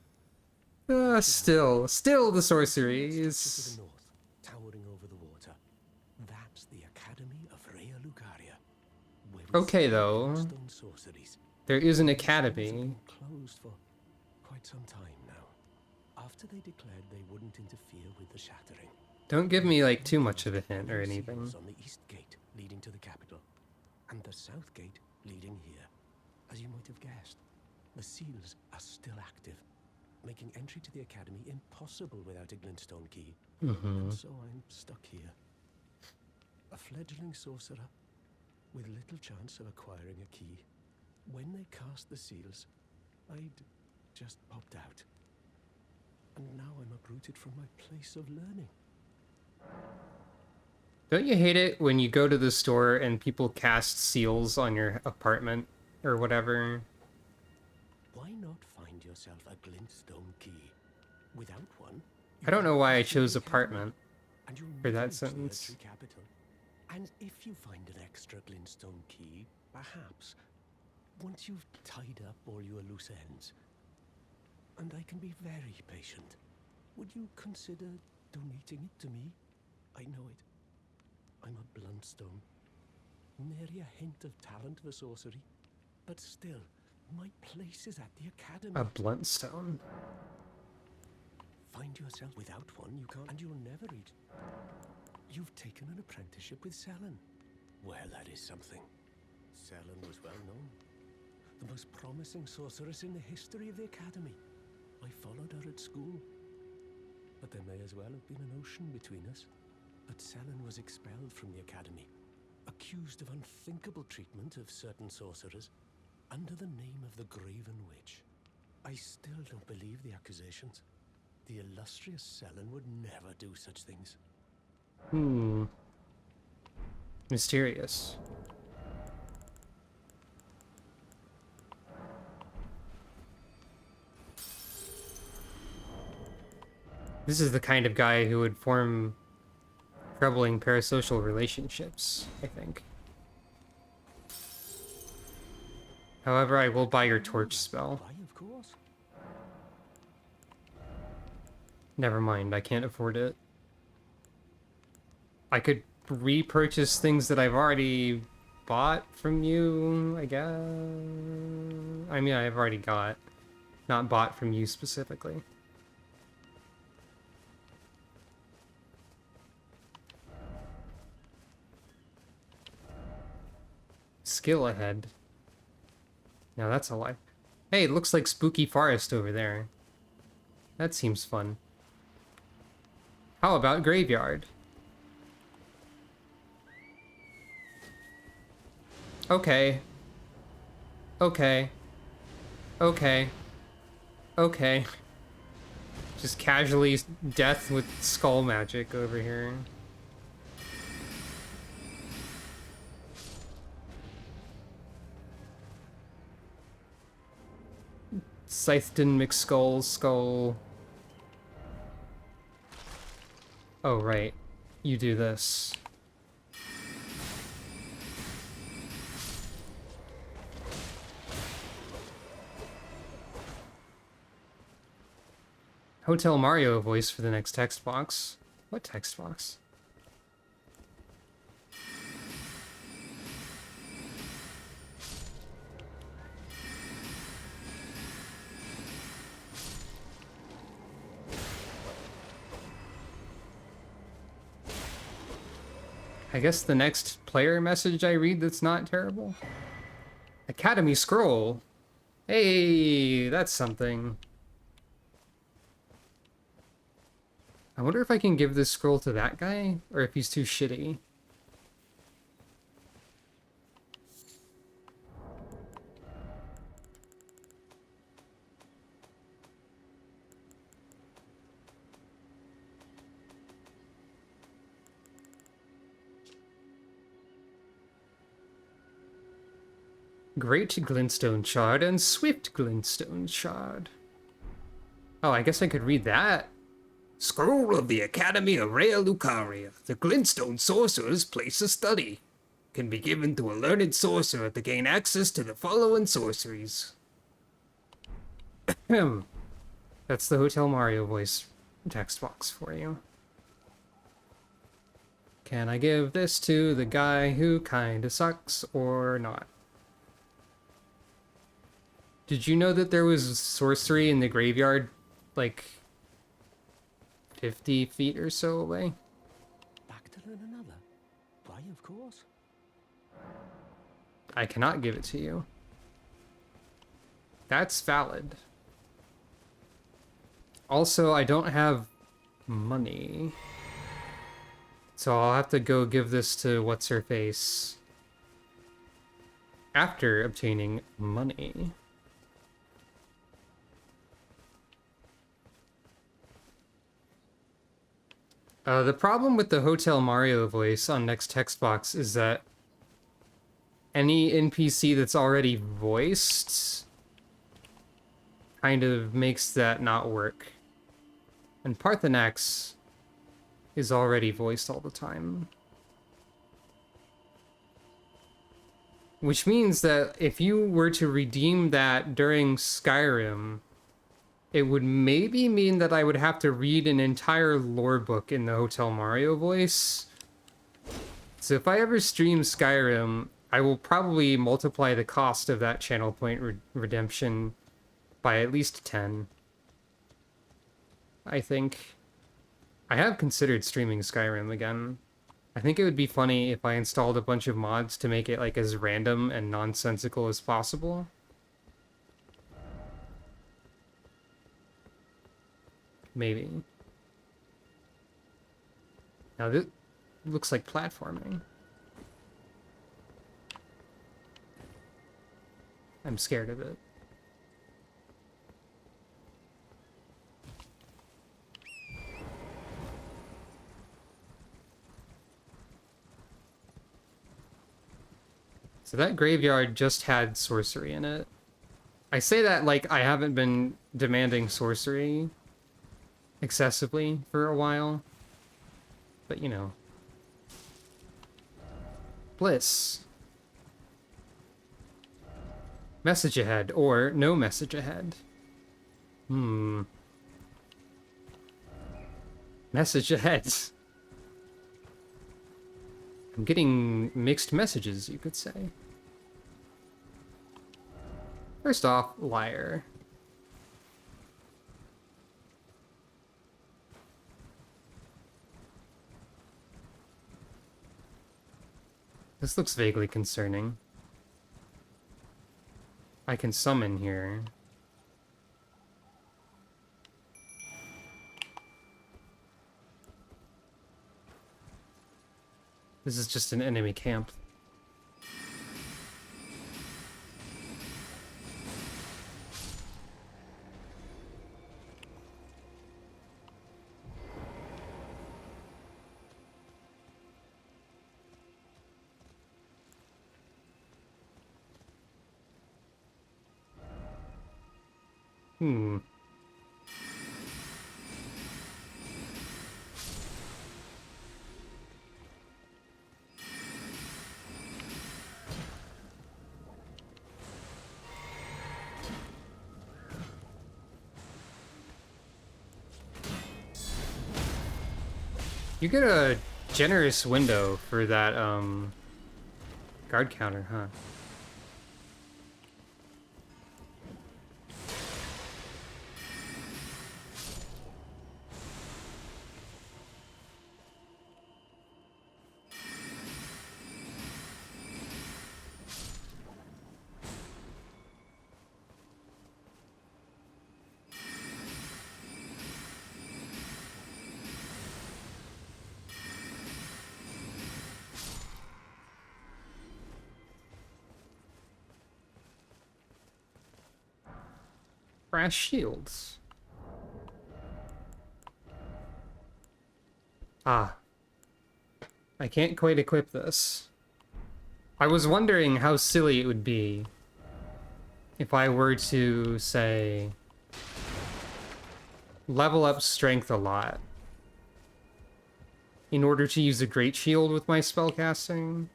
Still the sorcery To the is... north, towering over the water. That's the Academy of Rea Lucaria. Where we Okay, study though. glintstone sorceries. There is an These doors have academy. been closed for quite some time now. After they declared they wouldn't interfere with the shattering. Don't give me, like, too much of a hint or anything. Seals on the east gate leading to the capital, and the south gate leading here. As you might have guessed, the seals are still active, making entry to the academy impossible without a glintstone key. And so I'm stuck here, a fledgling sorcerer with little chance of acquiring a key. When they cast the seals, I'd just popped out. And now I'm uprooted from my place of learning. Don't you hate it when you go to the store and people cast seals on your apartment or whatever? Why not find yourself a glintstone key? Without one, I don't know why I you chose can't apartment and you'll for never that reach the sentence. Erdtree capital. And if you find an extra glintstone key, perhaps, once you've tied up all your loose ends, and I can be very patient, would you consider donating it to me? I know it. I'm a bluntstone. Nary a hint of talent for sorcery. But still, my place is at the academy. A blunt stone. Find yourself without one, you can't, and you'll never reach. You've taken an apprenticeship with Selen. Well, that is something. Selen was well known. The most promising sorceress in the history of the academy. I followed her at school. But there may as well have been an ocean between us. But Selen was expelled from the academy, accused of unthinkable treatment of certain sorcerers, under the name of the Graven Witch. I still don't believe the accusations. The illustrious Selen would never do such things. Mysterious. This is the kind of guy who would form troubling parasocial relationships, I think. However, I will buy your torch spell. Why, of course. Never mind, I can't afford it. I could repurchase things that I've already bought from you, I guess. I mean, I've already got. Not bought from you specifically. skill ahead. Now that's a lie. Hey, it looks like spooky forest over there. That seems fun. How about graveyard? Okay. Okay. Okay. Okay. Just casually death with skull magic over here. Scythedon McSkull skull. Oh, right. You do this. Hotel Mario voice for the next text box. What text box? I guess the next player message I read that's not terrible. Academy Scroll. Hey, that's something. I wonder if I can give this scroll to that guy, or if he's too shitty. Great Glintstone Shard and Swift Glintstone Shard. Oh, I guess I could read that. Scroll of the Academy of Rhea Lucaria, the Glintstone Sorcerer's Place of Study. Can be given to a learned sorcerer to gain access to the following sorceries. That's the Hotel Mario voice text box for you. Can I give this to the guy who kinda sucks or not? Did you know that there was sorcery in the graveyard, like 50 feet or so away? Back to learn another? Why, of course. I cannot give it to you. That's valid. Also, I don't have money. So I'll have to go give this to what's-her-face after obtaining money. The problem with the Hotel Mario voice on next text box is that any NPC that's already voiced kind of makes that not work. And Parthenax is already voiced all the time. Which means that if you were to redeem that during Skyrim, it would maybe mean that I would have to read an entire lore book in the Hotel Mario voice. So if I ever stream Skyrim, I will probably multiply the cost of that channel point redemption by at least 10. I think. I have considered streaming Skyrim again. I think it would be funny if I installed a bunch of mods to make it like as random and nonsensical as possible. Maybe. Now this looks like platforming. I'm scared of it. So that graveyard just had sorcery in it. I say that like I haven't been demanding sorcery excessively for a while. But you know. Bliss. Message ahead, or no message ahead. Message ahead. I'm getting mixed messages, you could say. First off, liar. This looks vaguely concerning. I can summon here. This is just an enemy camp. Hmm. You get a generous window for that, guard counter, huh? Brass shields. Ah. I can't quite equip this. I was wondering how silly it would be if I were to, say, level up strength a lot in order to use a great shield with my spellcasting.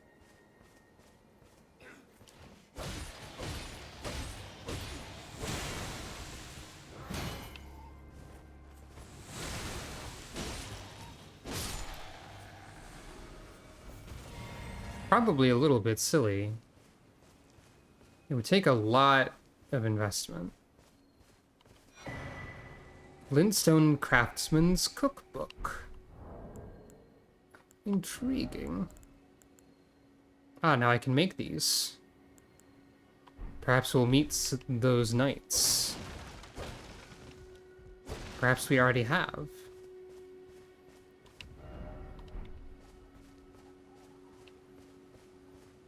Probably a little bit silly. It would take a lot of investment. Glintstone Craftsman's Cookbook. Intriguing. Ah, now I can make these. Perhaps we'll meet those knights. Perhaps we already have.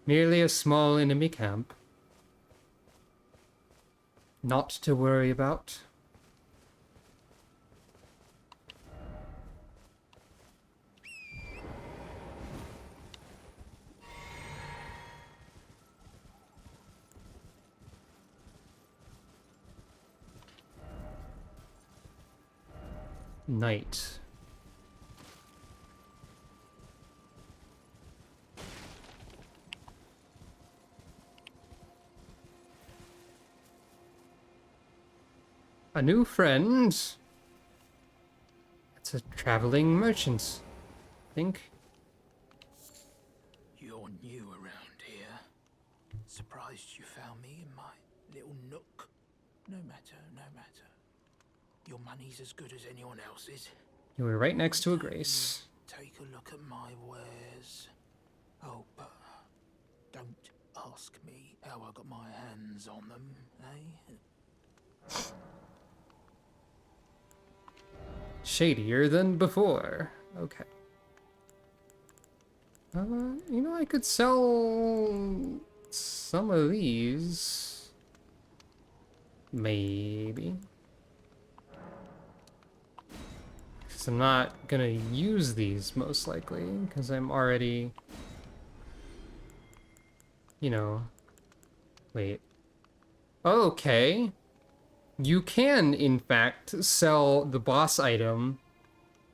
Merely a small enemy camp. Not to worry about. Night. A new friend. It's a traveling merchant, I think. You're new around here. Surprised you found me in my little nook. No matter, no matter. Your money's as good as anyone else's. You were right next to a grace. Take a look at my wares. Oh, but don't ask me how I got my hands on them, eh? Shadier than before. Okay. You know, I could sell some of these. Maybe. Because I'm not gonna use these, most likely, because I'm already... You know... Wait. Okay. You can, in fact, sell the boss item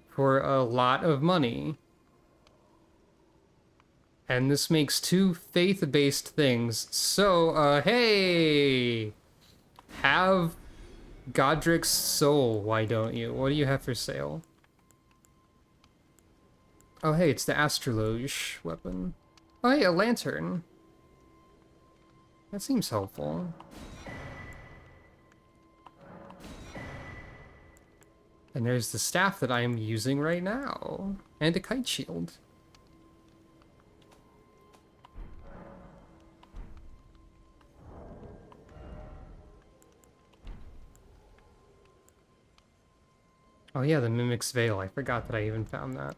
for a lot of money. And this makes two faith-based things. So, hey! Have Godric's soul, why don't you? What do you have for sale? Oh, hey, it's the astrologe weapon. Oh, hey, a lantern. That seems helpful. And there's the staff that I am using right now. And a kite shield. Oh yeah, the Mimic's Veil. I forgot that I even found that.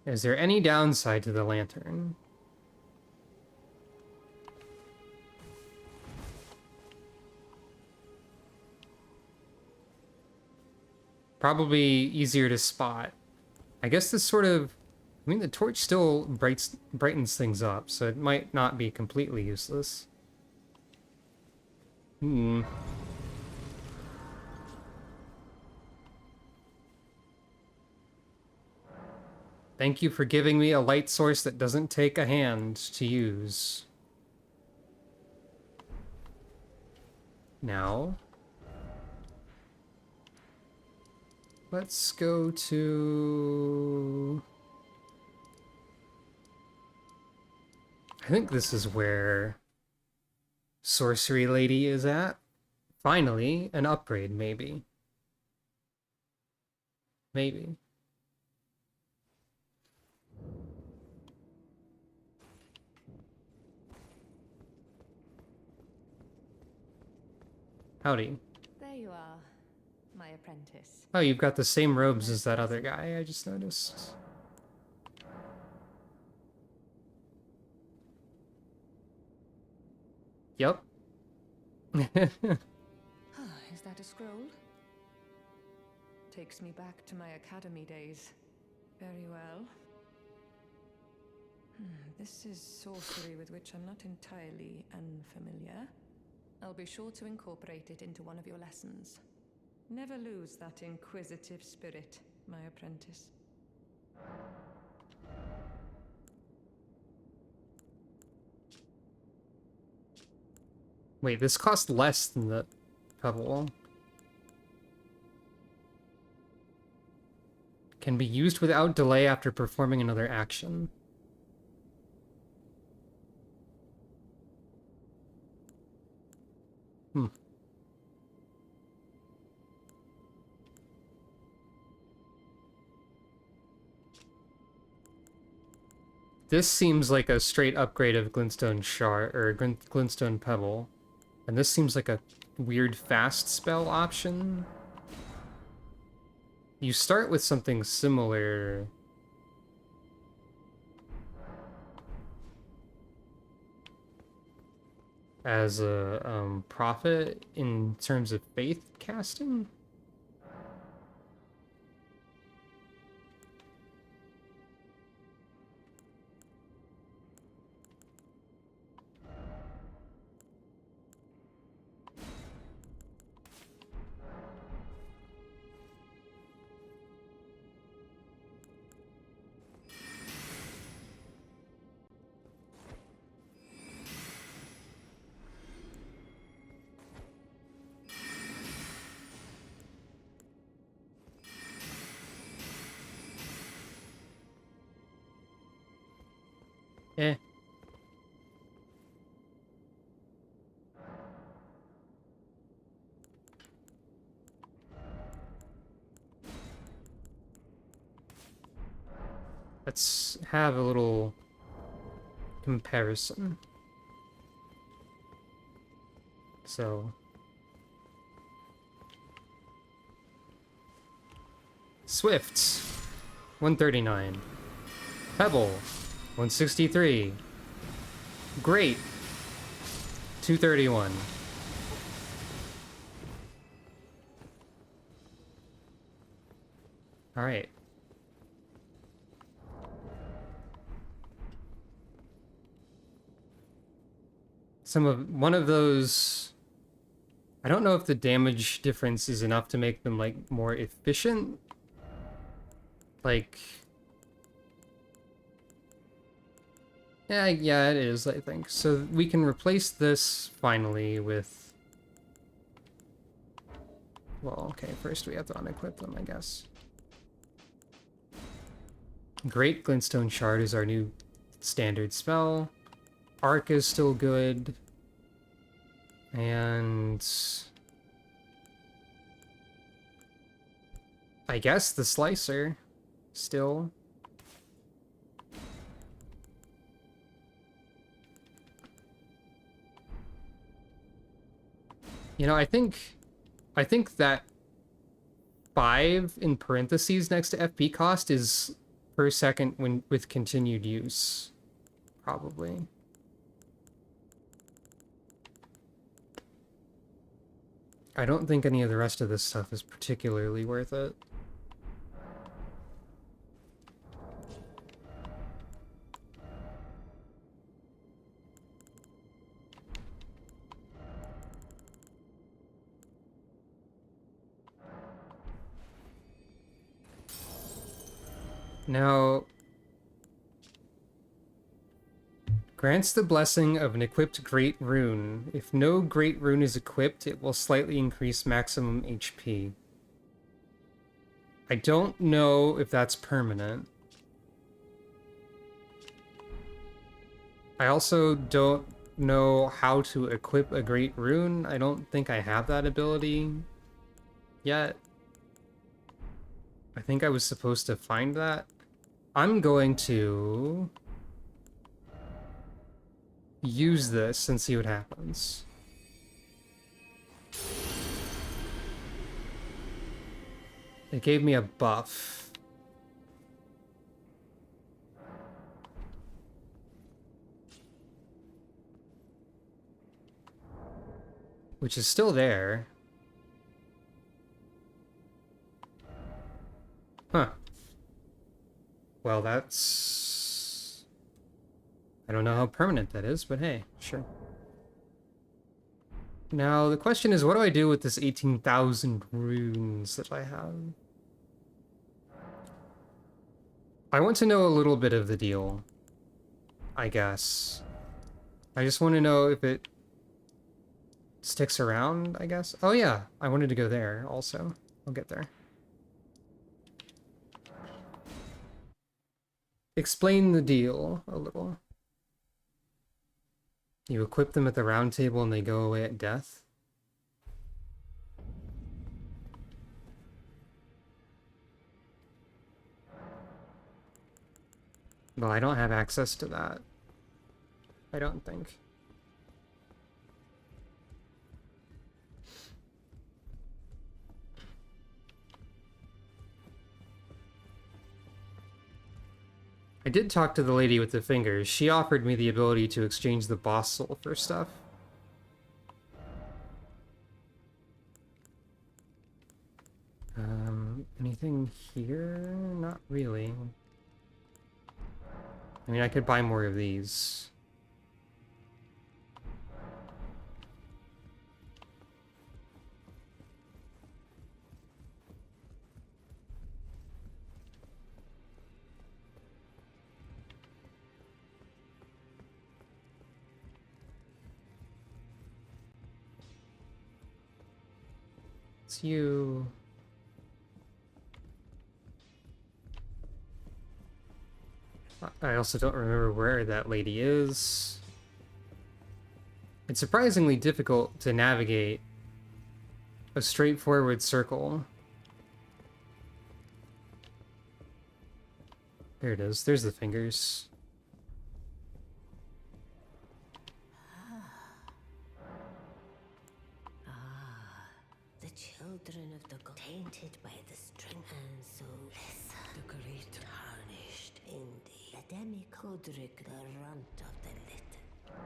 Is there any downside to the lantern? Probably easier to spot. I guess this sort of... I mean, the torch still brightens things up, so it might not be completely useless. Hmm. Thank you for giving me a light source that doesn't take a hand to use. Now, let's go to... I think this is where Sorcery Lady is at. Finally, an upgrade, maybe. Maybe. Howdy. There you are, my apprentice. Oh, you've got the same robes as that other guy, I just noticed. Yep. Is that a scroll? Takes me back to my academy days. Very well. This is sorcery with which I'm not entirely unfamiliar. I'll be sure to incorporate it into one of your lessons. Never lose that inquisitive spirit, my apprentice. Wait, this cost less than the pebble. Can be used without delay after performing another action. This seems like a straight upgrade of Glintstone Shard, or Glintstone Pebble. And this seems like a weird fast spell option. You start with something similar. As a prophet in terms of faith casting? Eh. Let's have a little comparison. So, Swifts, 139. Pebble, 163. Great, 231. All right. One of those, I don't know if the damage difference is enough to make them like more efficient. Like, yeah, it is, I think. So we can replace this finally with, well, okay, first we have to unequip them, I guess. Great Glintstone Shard is our new standard spell. Arc is still good. And I guess the Slicer still. You know, I think that 5 in parentheses next to FP cost is per second when with continued use, probably. I don't think any of the rest of this stuff is particularly worth it. Now, grants the blessing of an equipped Great Rune. If no Great Rune is equipped, it will slightly increase maximum HP. I don't know if that's permanent. I also don't know how to equip a Great Rune. I don't think I have that ability yet. I think I was supposed to find that. I'm going to use this and see what happens. It gave me a buff. Which is still there. Huh. Well, that's... I don't know how permanent that is, but hey, sure. Now, the question is, what do I do with this 18,000 runes that I have? I want to know a little bit of the deal, I guess. I just want to know if it sticks around, I guess. Oh yeah, I wanted to go there also. I'll get there. Explain the deal a little. You equip them at the round table and they go away at death? Well, I don't have access to that. I don't think. I did talk to the lady with the fingers. She offered me the ability to exchange the boss soul for stuff. Anything here? Not really. I mean, I could buy more of these. It's you. I also don't remember where that lady is. It's surprisingly difficult to navigate a straightforward circle. There it is. There's the fingers. The children of the tainted by the string and so the great tarnished in the demi-Kodrick, the runt of the little.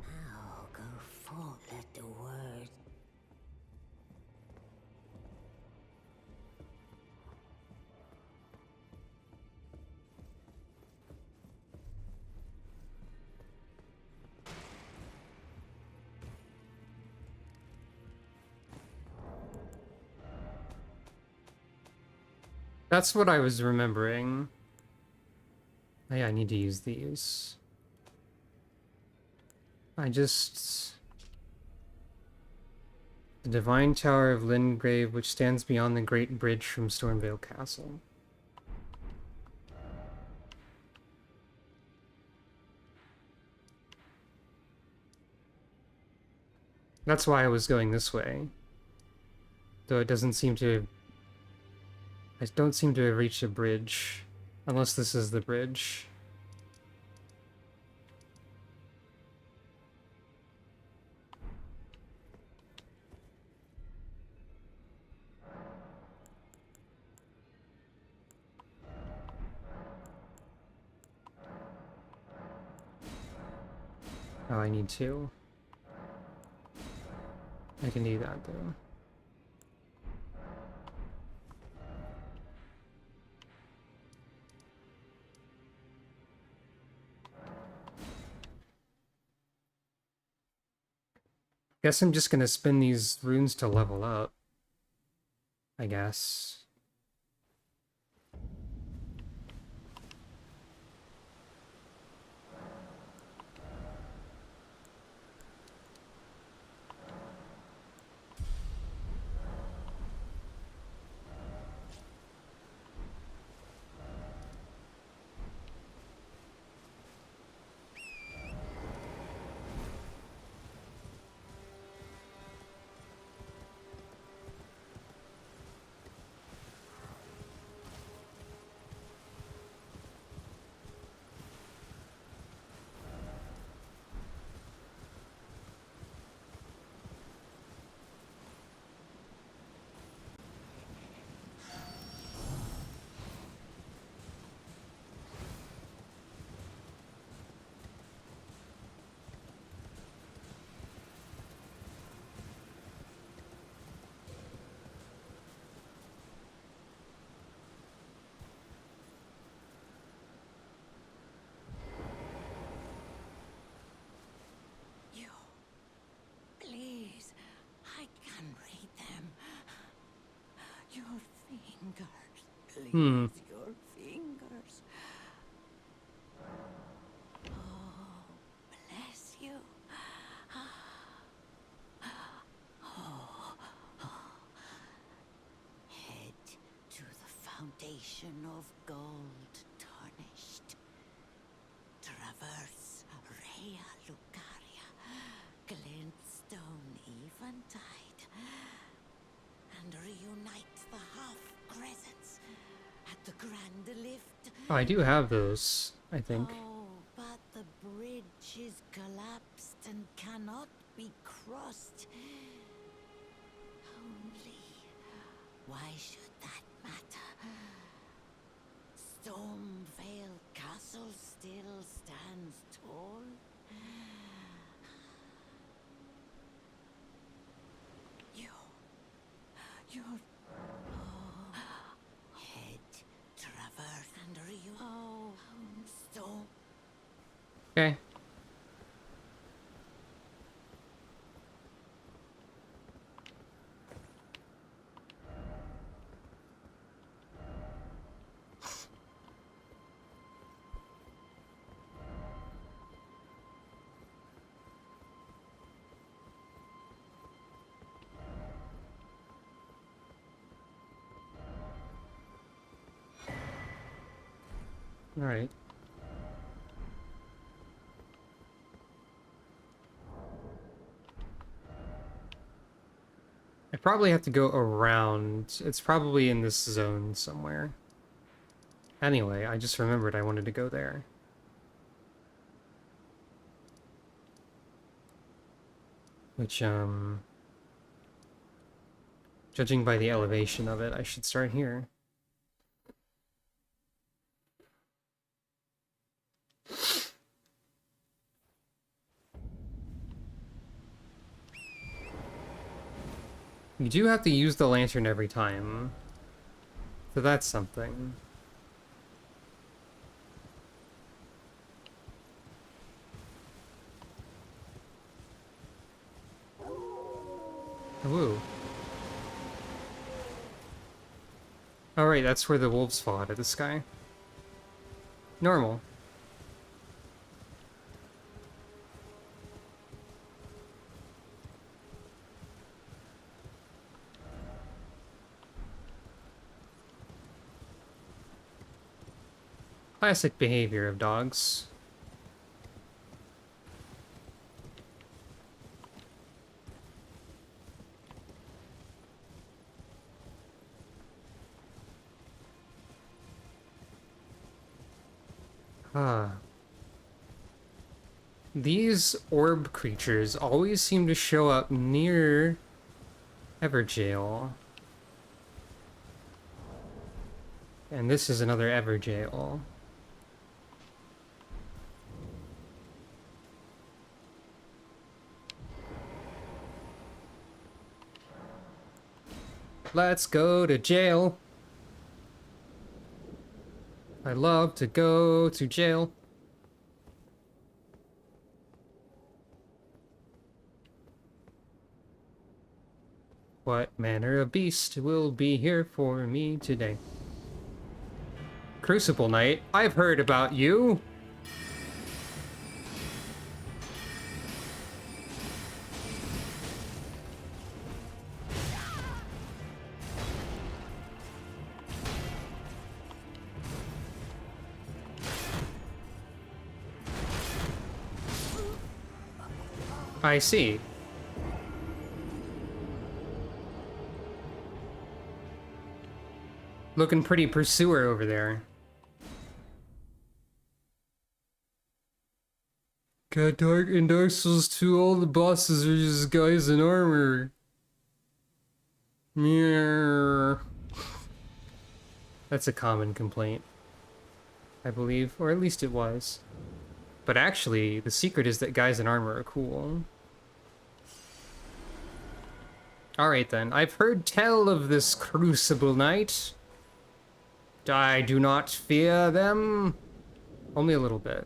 Now go forth, let the word. That's what I was remembering. Oh yeah, I need to use these. The Divine Tower of Lingrave, which stands beyond the Great Bridge from Stormvale Castle. That's why I was going this way. Though it doesn't seem to... I don't seem to have reached a bridge. Unless this is the bridge. Oh, I need two. I can do that though. Guess I'm just gonna spin these runes to level up. I guess. You. Please. I can read them. Your fingers. Hmm. Please, your fingers. Oh, bless you. Head to the foundation of gold tarnished. Traverse Rea Lucaria, glintstone eventide, and reunite the half-crescents at the grand lift. Oh, I do have those, I think. Oh, but the bridge is collapsed and cannot be crossed. Only, why should that matter? Stormvale Castle still stands tall. You're head traverse and storm. Okay. All right. I probably have to go around. It's probably in this zone somewhere. Anyway, I just remembered I wanted to go there. Which, judging by the elevation of it, I should start here. You do have to use the lantern every time. So that's something. Woo. Alright, that's where the wolves fought at this guy. Normal. Classic behavior of dogs. Ah. These orb creatures always seem to show up near Everjail. And this is another Everjail. Let's go to jail. I love to go to jail. What manner of beast will be here for me today? Crucible Knight, I've heard about you. I see. Looking pretty pursuer over there. Got Dark in Dark Souls 2, all the bosses are just guys in armor. Meow. That's a common complaint, I believe, or at least it was. But actually, the secret is that guys in armor are cool. Alright then, I've heard tell of this Crucible Knight. I do not fear them. Only a little bit.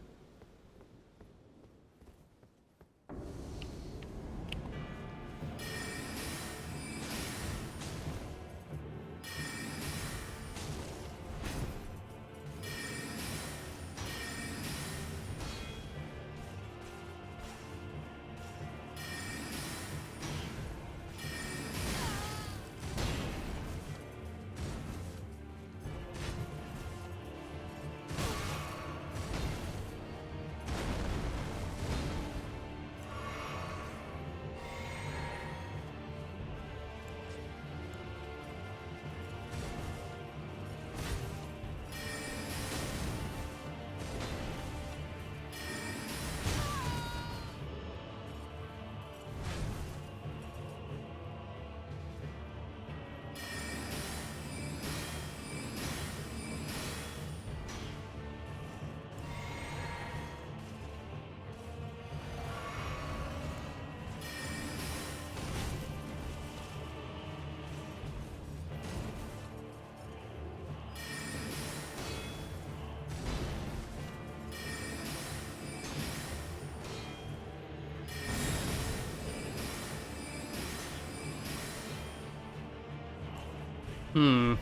Hmm.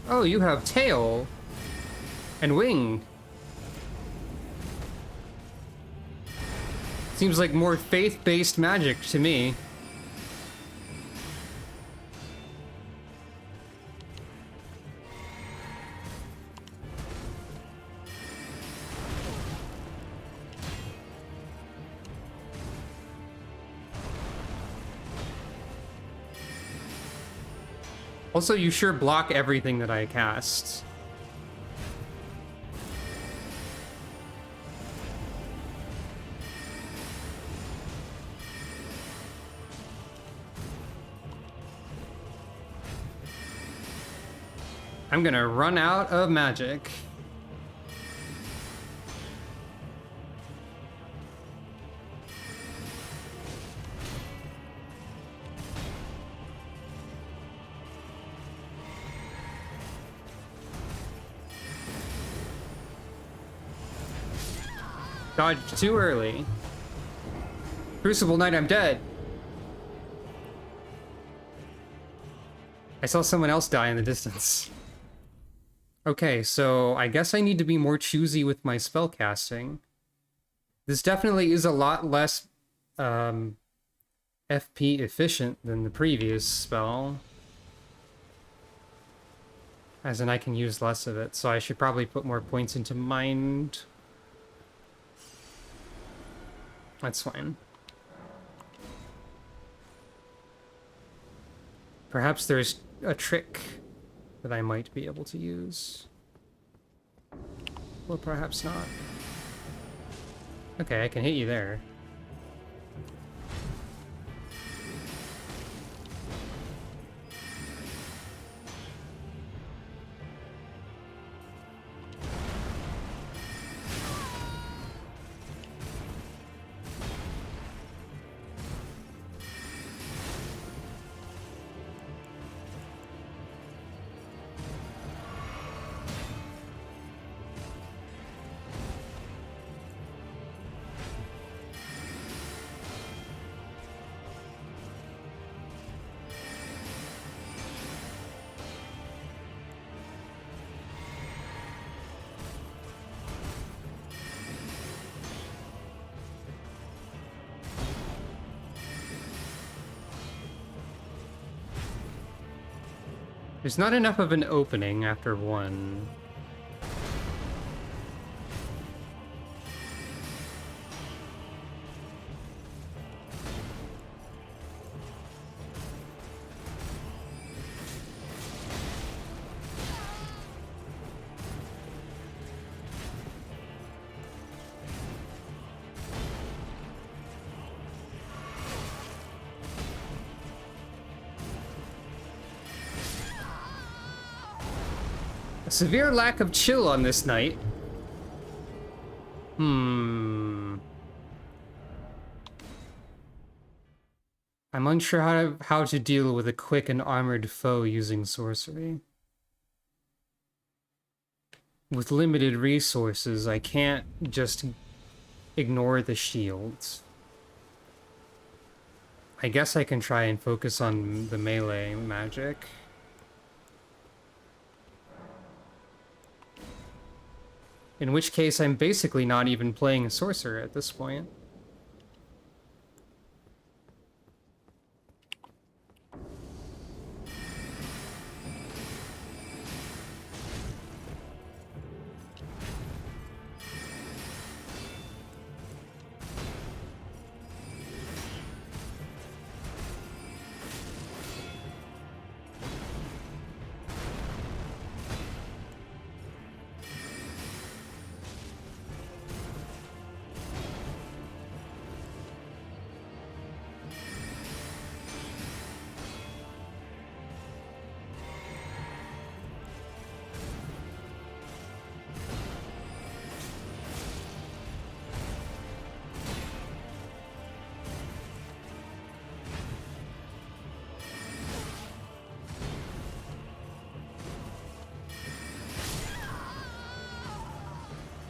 Oh, you have tail and wing. Seems like more faith-based magic to me. Also, you sure block everything that I cast. I'm gonna run out of magic. Dodged too early. Crucible Knight, I'm dead. I saw someone else die in the distance. Okay, so I guess I need to be more choosy with my spell casting. This definitely is a lot less FP efficient than the previous spell. As in, I can use less of it, so I should probably put more points into mind. That's fine. Perhaps there's a trick that I might be able to use. Or perhaps not. Okay, I can hit you there. There's not enough of an opening after one. A severe lack of chill on this night. I'm unsure how to deal with a quick and armored foe using sorcery. With limited resources, I can't just ignore the shields. I guess I can try and focus on the melee magic. In which case, I'm basically not even playing a sorcerer at this point.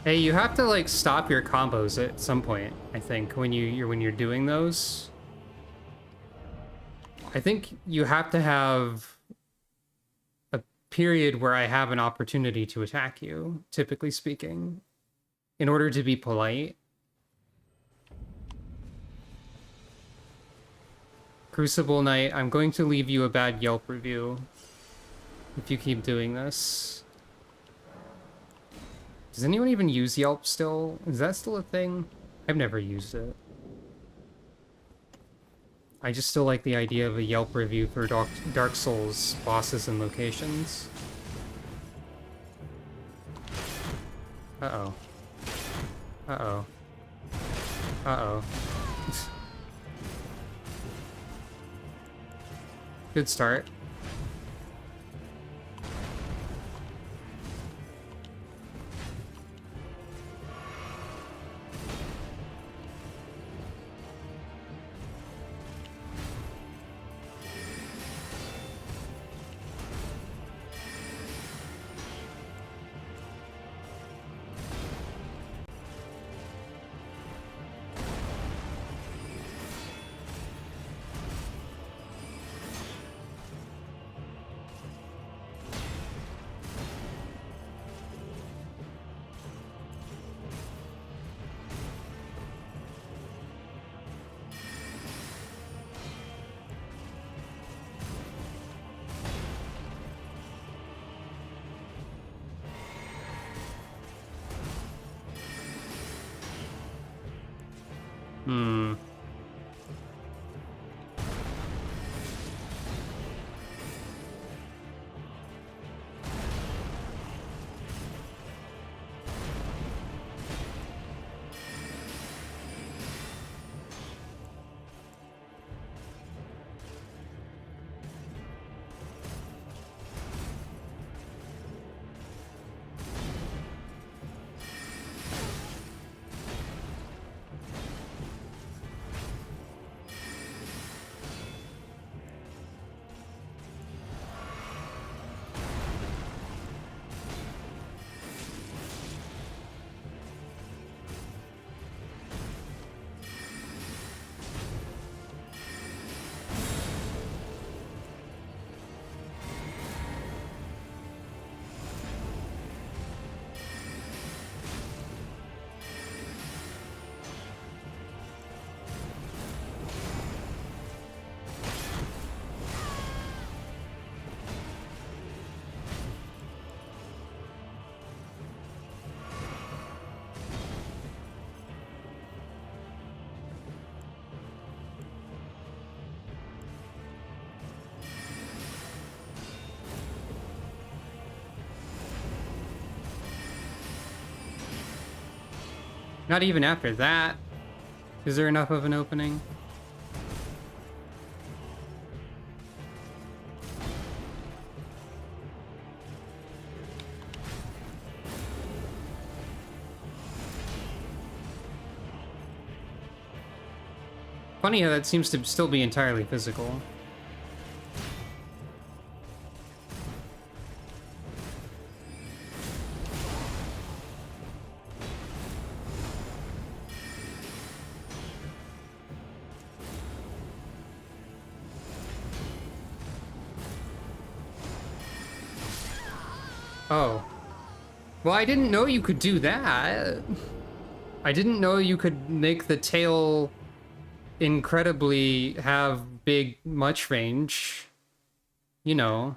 Hey, you have to like stop your combos at some point, I think, when you're doing those. I think you have to have a period where I have an opportunity to attack you, typically speaking, in order to be polite. Crucible Knight, I'm going to leave you a bad Yelp review if you keep doing this. Does anyone even use Yelp still? Is that still a thing? I've never used it. I just still like the idea of a Yelp review for Dark Souls bosses and locations. Uh-oh. Uh-oh. Uh-oh. Good start. Hmm. Not even after that. Is there enough of an opening? Funny how that seems to still be entirely physical. Oh. Well, I didn't know you could do that. I didn't know you could make the tail incredibly have big much range. You know.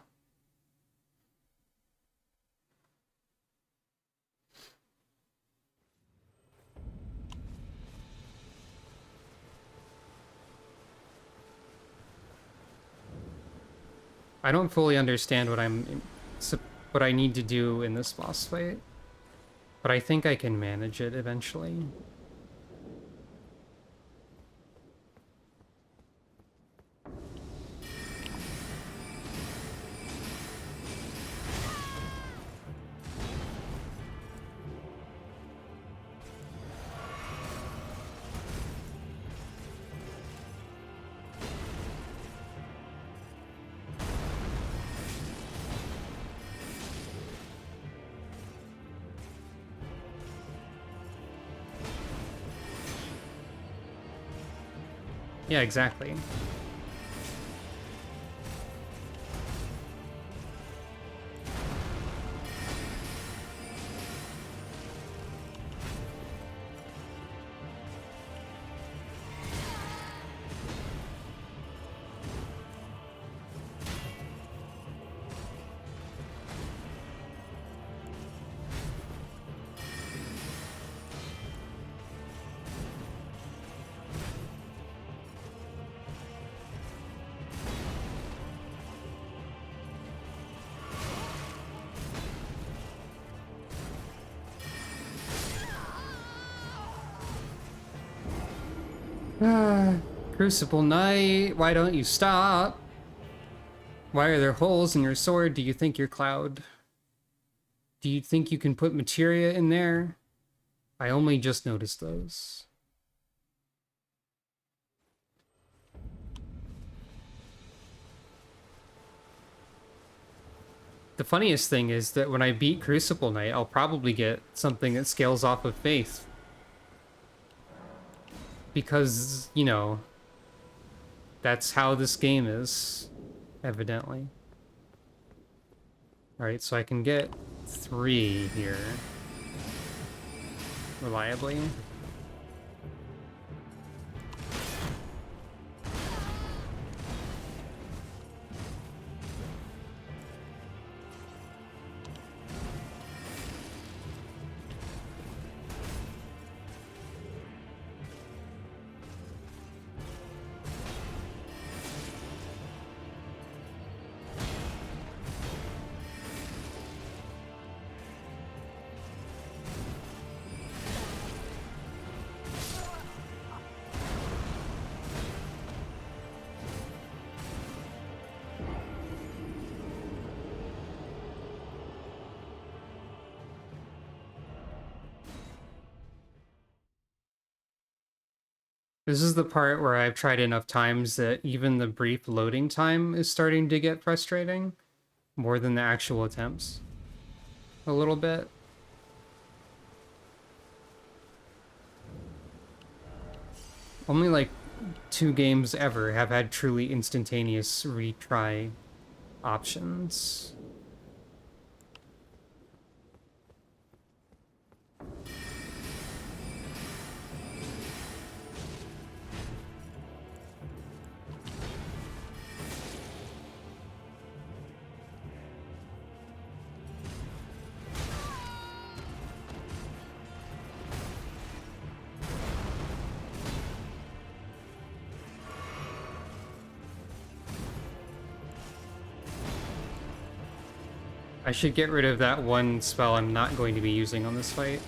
I don't fully understand what I need to do in this boss fight, but I think I can manage it eventually. Yeah, exactly. Crucible Knight, why don't you stop? Why are there holes in your sword? Do you think you're Cloud? Do you think you can put materia in there? I only just noticed those. The funniest thing is that when I beat Crucible Knight, I'll probably get something that scales off of Faith. Because, you know, that's how this game is, evidently. Alright, so I can get 3 here. Reliably. This is the part where I've tried enough times that even the brief loading time is starting to get frustrating. More than the actual attempts. A little bit. Only like 2 games ever have had truly instantaneous retry options. I should get rid of that one spell I'm not going to be using on this fight.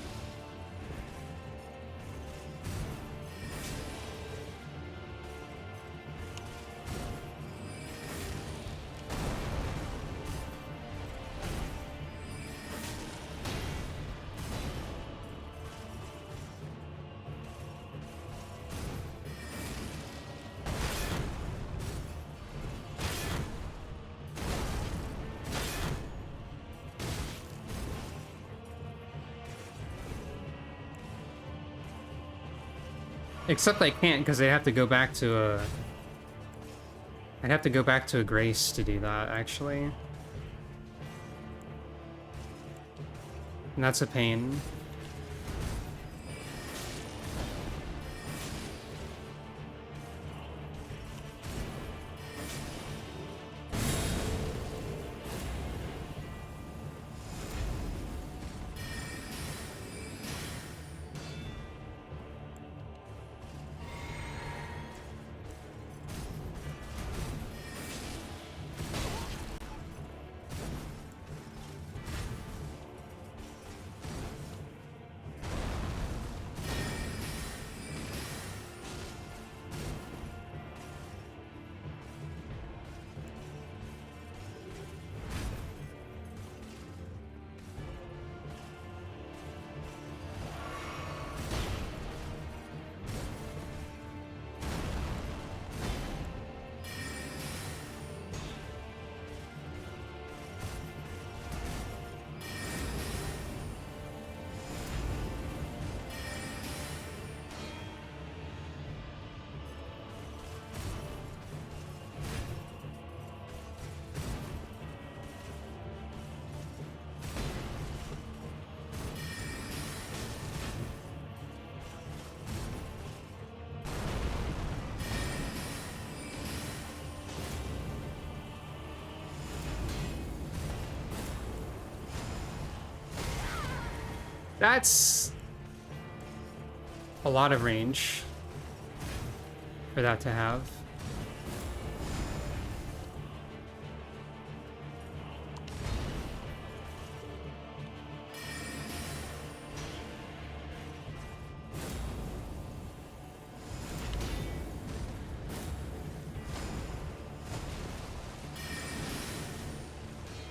Except I can't because I have to go back to a... I'd have to go back to a grace to do that, actually. And that's a pain. That's a lot of range for that to have.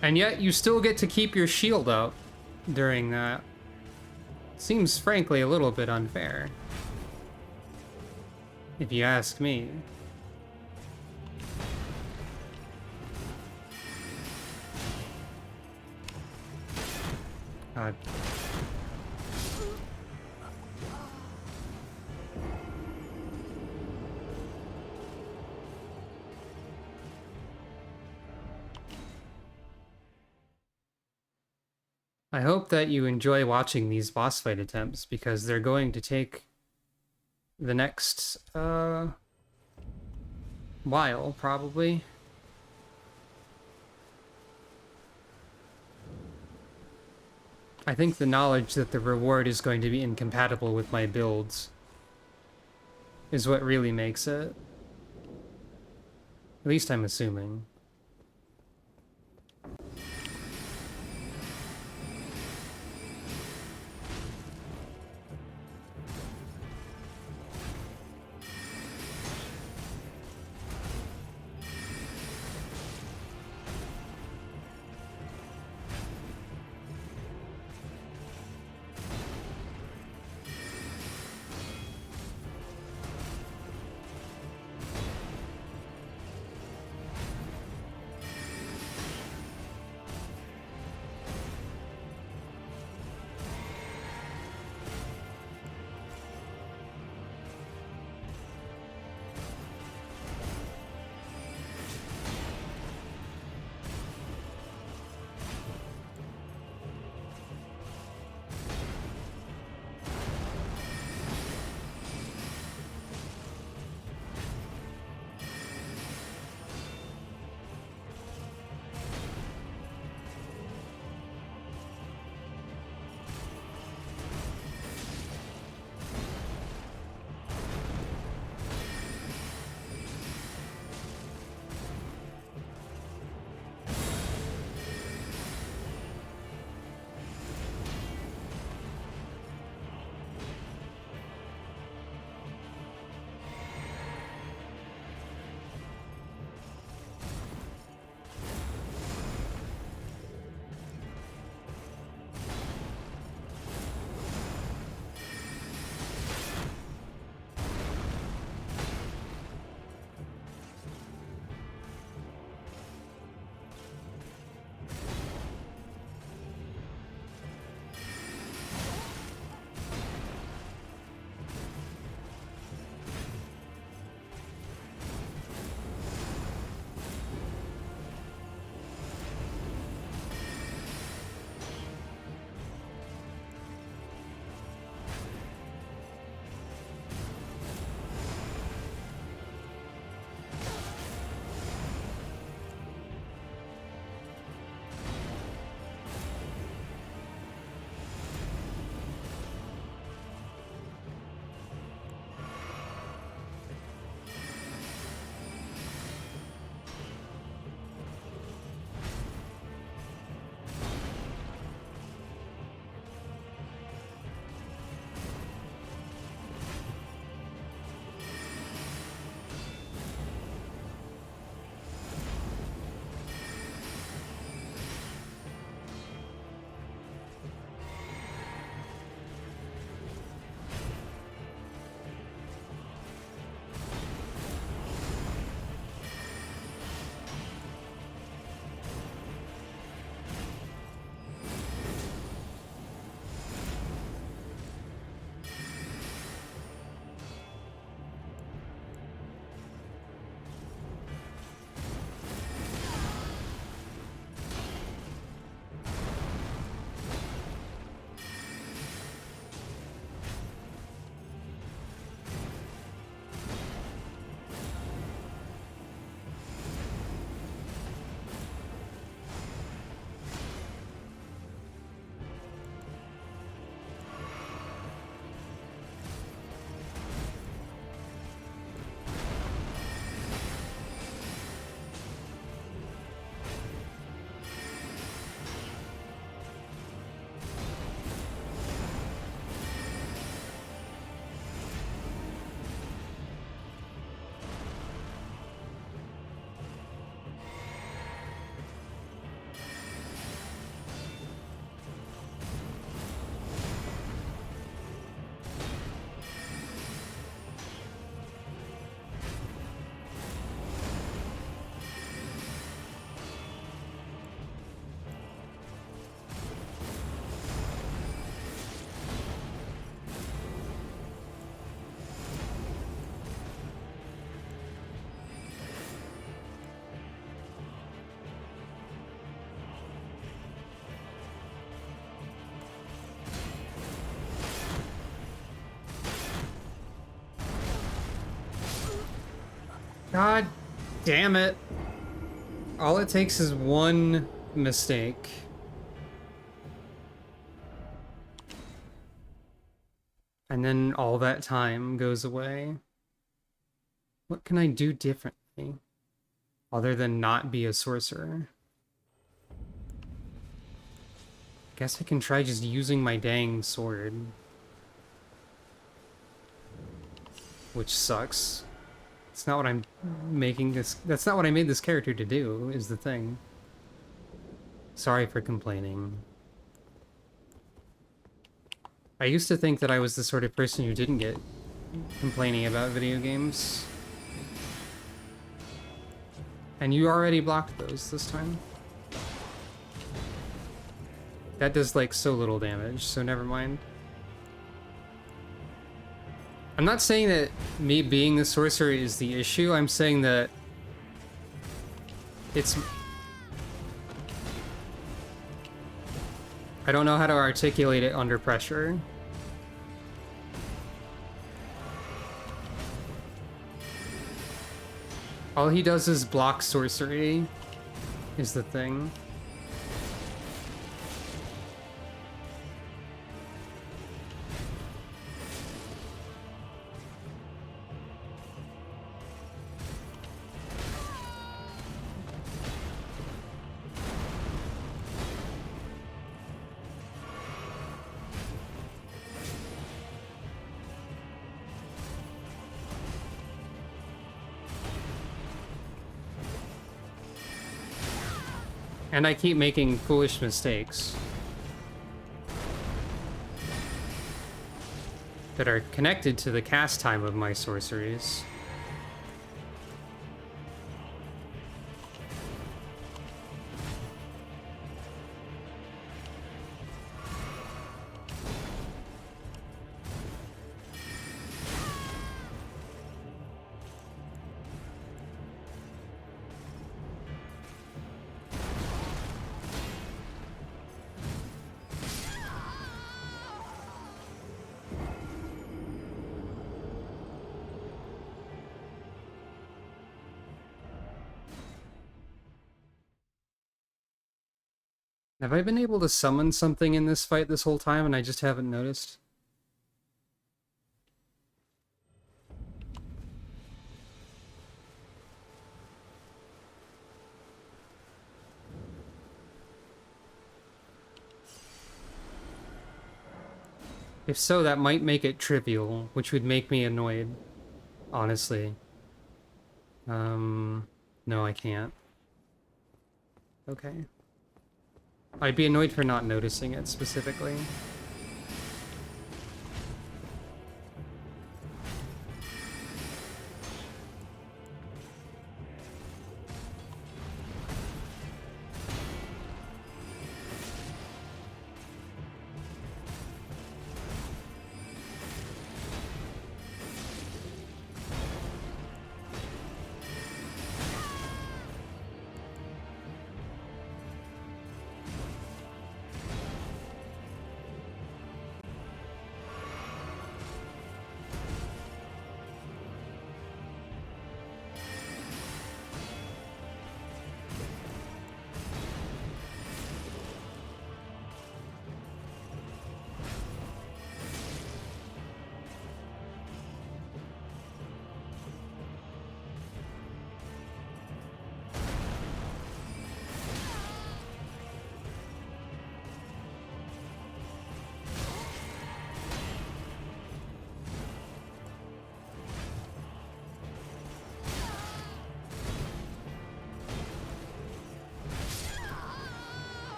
And yet you still get to keep your shield up during that. Seems frankly a little bit unfair, if you ask me. God. I hope that you enjoy watching these boss fight attempts, because they're going to take the next, while, probably. I think the knowledge that the reward is going to be incompatible with my builds is what really makes it. At least I'm assuming. God damn it. All it takes is one mistake. And then all that time goes away. What can I do differently? Other than not be a sorcerer? Guess I can try just using my dang sword. Which sucks. It's not what I'm making this... That's not what I made this character to do, is the thing. Sorry for complaining. I used to think that I was the sort of person who didn't get complaining about video games. And you already blocked those this time. That does, like, so little damage, so never mind. I'm not saying that me being the sorcerer is the issue, I'm saying that it's... I don't know how to articulate it under pressure. All he does is block sorcery, is the thing. And I keep making foolish mistakes that are connected to the cast time of my sorceries. Have I been able to summon something in this fight this whole time and I just haven't noticed? If so, that might make it trivial, which would make me annoyed, honestly. No, I can't. Okay. I'd be annoyed for not noticing it specifically.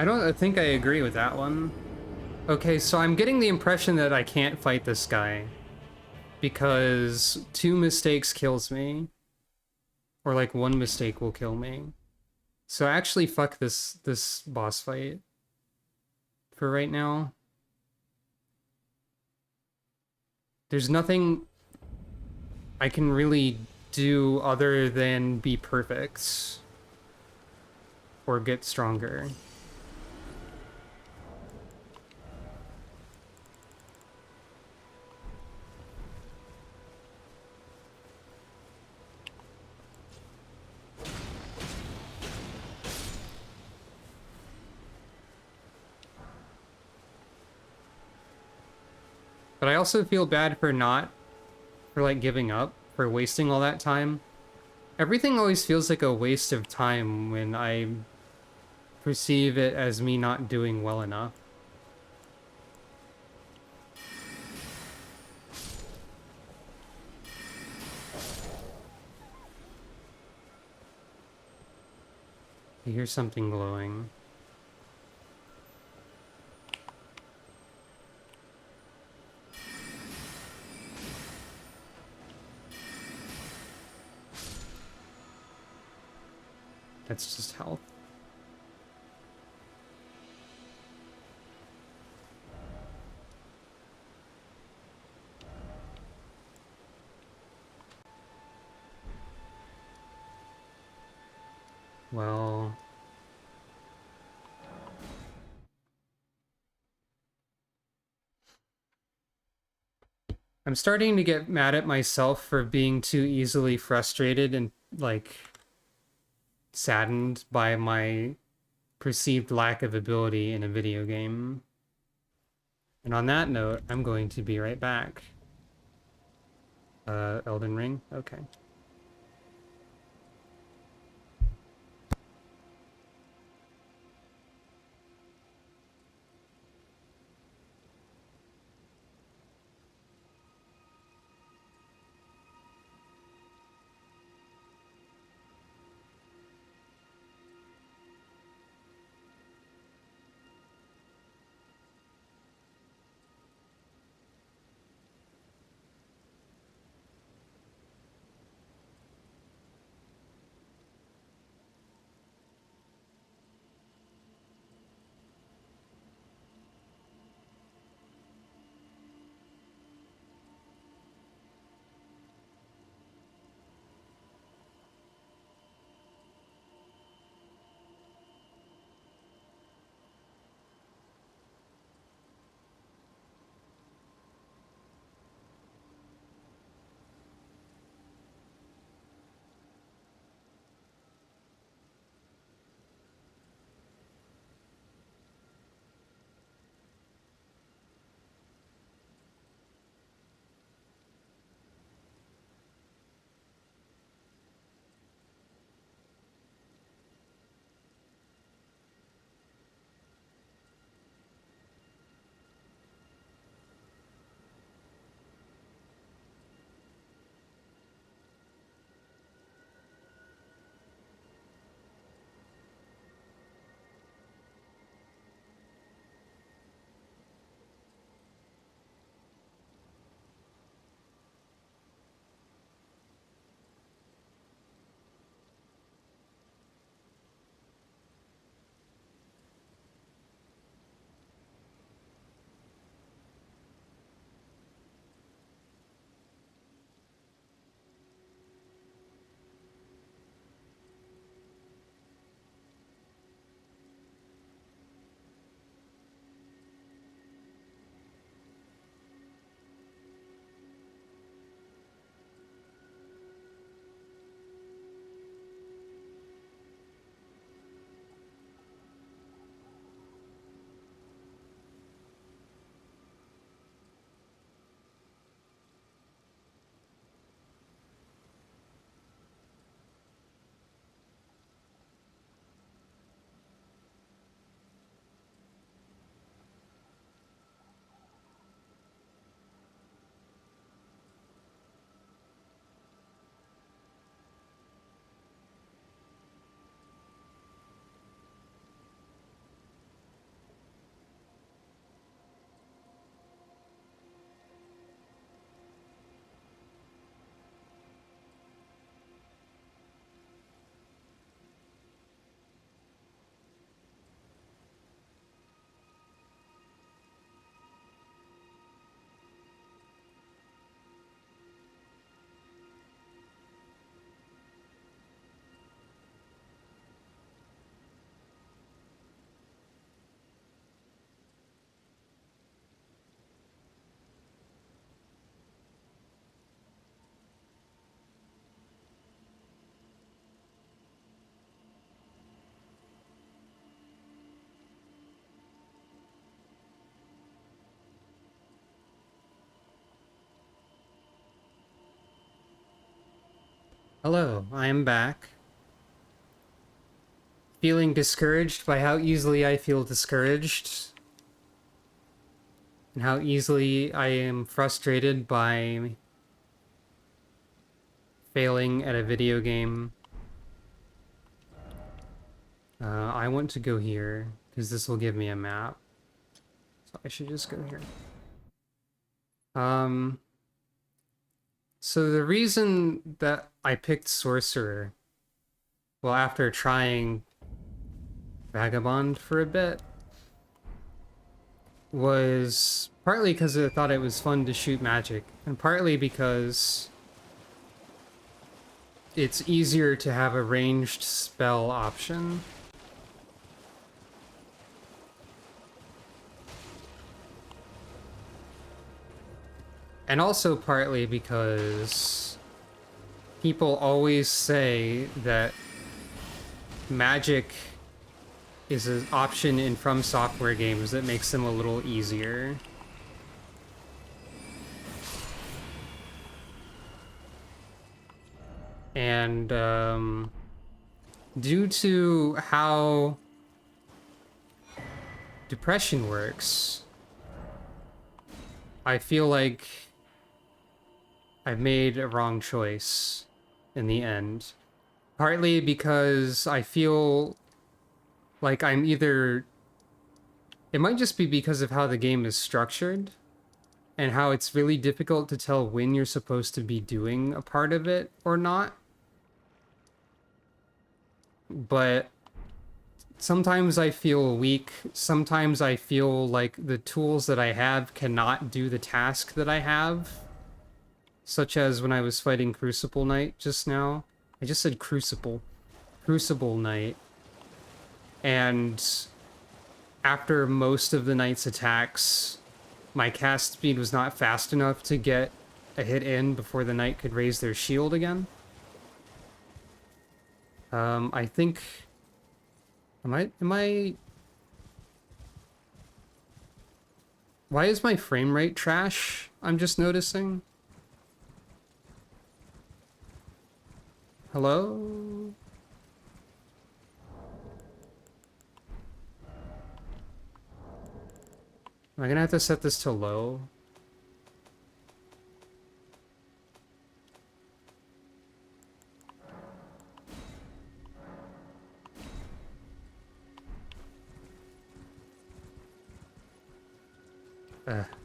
I think I agree with that one. Okay, so I'm getting the impression that I can't fight this guy because 2 mistakes kills me, or like 1 mistake will kill me. So actually fuck this boss fight for right now. There's nothing I can really do other than be perfect or get stronger. But I also feel bad for like giving up, for wasting all that time. Everything always feels like a waste of time when I perceive it as me not doing well enough. I hear something glowing. That's just health. Well... I'm starting to get mad at myself for being too easily frustrated and, like, saddened by my perceived lack of ability in a video game. And on that note, I'm going to be right back. Elden Ring? Okay. Hello, I am back. Feeling discouraged by how easily I feel discouraged, and how easily I am frustrated by failing at a video game. I want to go here, because this will give me a map. So I should just go here. So the reason that I picked Sorcerer, well, after trying Vagabond for a bit, was partly because I thought it was fun to shoot magic, and partly because it's easier to have a ranged spell option. And also partly because people always say that magic is an option in From Software games that makes them a little easier. And due to how depression works, I feel like I've made a wrong choice in the end. Partly because I feel like I'm either... It might just be because of how the game is structured and how it's really difficult to tell when you're supposed to be doing a part of it or not. But sometimes I feel weak. Sometimes I feel like the tools that I have cannot do the task that I have. Such as when I was fighting Crucible Knight just now. I just said Crucible. Crucible Knight. And after most of the knight's attacks, my cast speed was not fast enough to get a hit in before the knight could raise their shield again. I think... Am I... Why is my frame rate trash? I'm just noticing. Hello? Am I gonna have to set this to low?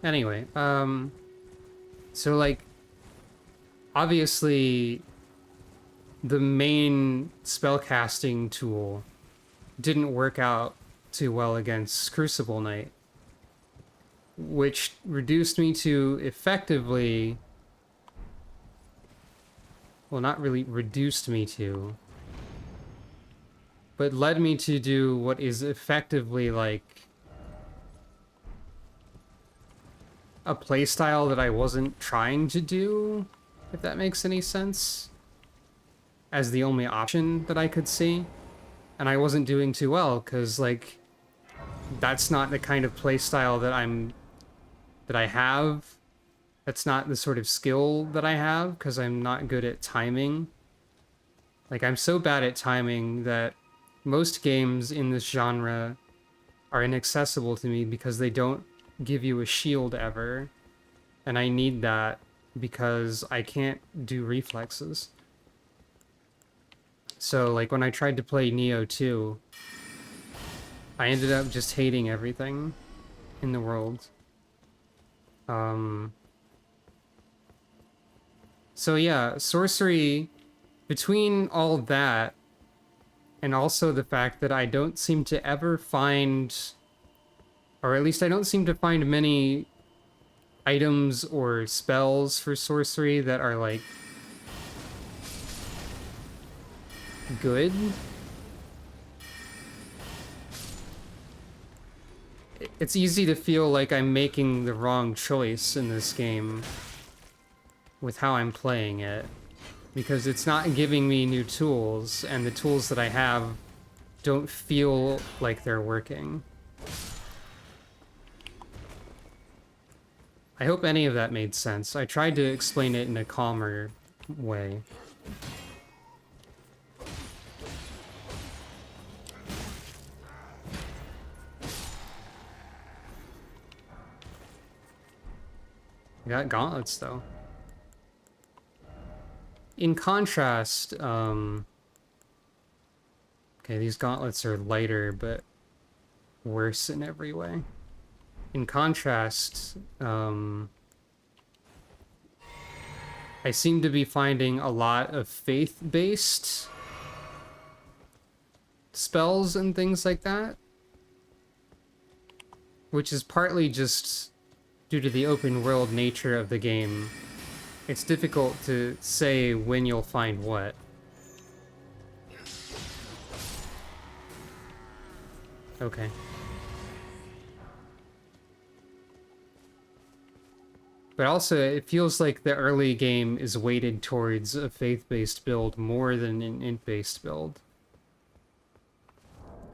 Anyway, so like, obviously, the main spellcasting tool didn't work out too well against Crucible Knight, which reduced me to effectively... Well, not really reduced me to, but led me to do what is effectively like a playstyle that I wasn't trying to do, if that makes any sense, as the only option that I could see. And I wasn't doing too well, because, like, that's not the kind of playstyle that I have. That's not the sort of skill that I have, because I'm not good at timing. Like, I'm so bad at timing that most games in this genre are inaccessible to me because they don't give you a shield ever. And I need that because I can't do reflexes. So, like, when I tried to play Neo 2, I ended up just hating everything in the world. So yeah, sorcery, between all that, and also the fact that I don't seem to ever find, or at least I don't seem to find many items or spells for sorcery that are, like, good. It's easy to feel like I'm making the wrong choice in this game with how I'm playing it, because it's not giving me new tools, and the tools that I have don't feel like they're working. I hope any of that made sense. I tried to explain it in a calmer way. I got gauntlets, though. In contrast, okay, these gauntlets are lighter, but worse in every way. In contrast, I seem to be finding a lot of faith-based spells and things like that, which is partly just due to the open world nature of the game. It's difficult to say when you'll find what. Okay. But also, it feels like the early game is weighted towards a faith-based build more than an int-based build.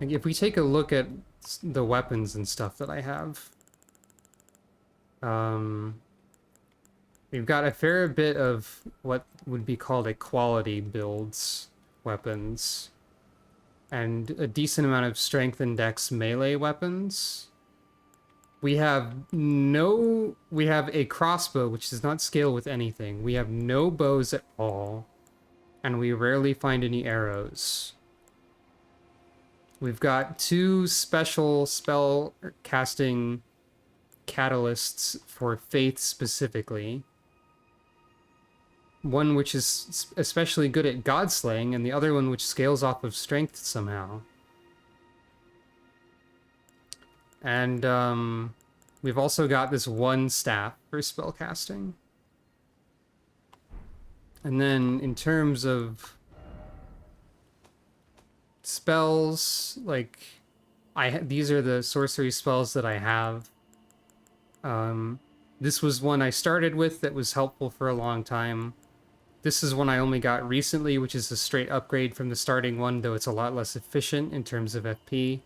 Like, if we take a look at the weapons and stuff that I have, we've got a fair bit of what would be called equality builds weapons, and a decent amount of strength and dex melee weapons. We have a crossbow, which does not scale with anything. We have no bows at all, and we rarely find any arrows. We've got 2 special spell casting catalysts for faith specifically. One which is especially good at godslaying, and the other one which scales off of strength somehow. And we've also got this 1 staff for spellcasting. And then in terms of spells, like these are the sorcery spells that I have. This was one I started with that was helpful for a long time. This is one I only got recently, which is a straight upgrade from the starting one, though it's a lot less efficient in terms of FP.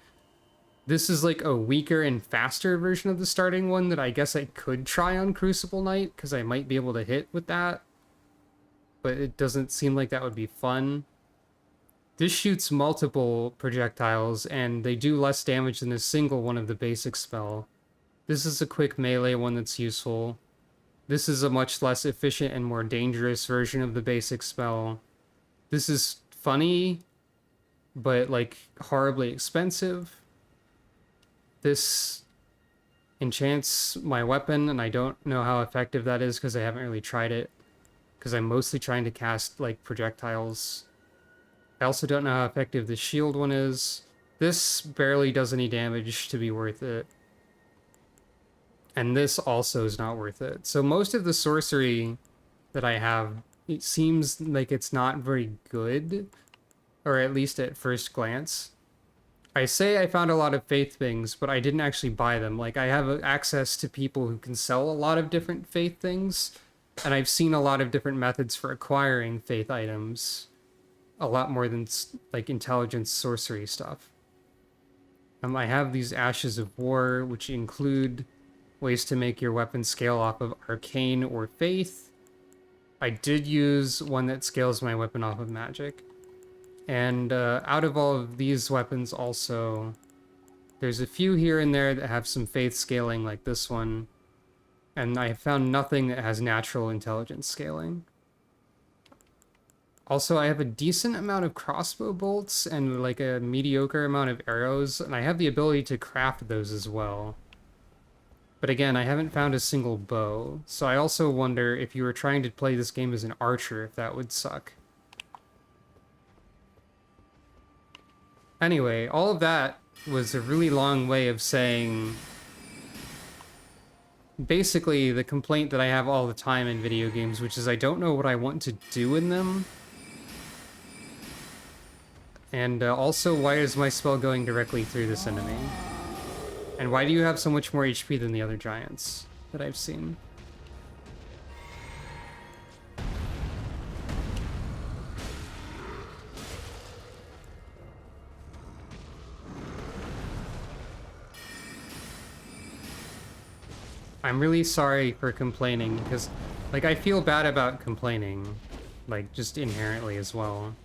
This is like a weaker and faster version of the starting one that I guess I could try on Crucible Knight, because I might be able to hit with that. But it doesn't seem like that would be fun. This shoots multiple projectiles, and they do less damage than a single one of the basic spell. This is a quick melee one that's useful. This is a much less efficient and more dangerous version of the basic spell. This is funny, but like horribly expensive. This enchants my weapon, and I don't know how effective that is because I haven't really tried it, because I'm mostly trying to cast like projectiles. I also don't know how effective the shield one is. This barely does any damage to be worth it. And this also is not worth it. So most of the sorcery that I have, it seems like it's not very good, or at least at first glance. I say I found a lot of faith things, but I didn't actually buy them. Like, I have access to people who can sell a lot of different faith things, and I've seen a lot of different methods for acquiring faith items. A lot more than, like, intelligence sorcery stuff. I have these Ashes of War, which include ways to make your weapon scale off of Arcane or Faith. I did use one that scales my weapon off of Magic. And out of all of these weapons also, there's a few here and there that have some Faith scaling, like this one. And I have found nothing that has natural intelligence scaling. Also, I have a decent amount of crossbow bolts and like a mediocre amount of arrows, and I have the ability to craft those as well. But again, I haven't found a single bow, so I also wonder if you were trying to play this game as an archer, if that would suck. Anyway, all of that was a really long way of saying basically the complaint that I have all the time in video games, which is I don't know what I want to do in them. And also, why is my spell going directly through this enemy? And why do you have so much more HP than the other giants that I've seen? I'm really sorry for complaining, because, like, I feel bad about complaining, like, just inherently as well.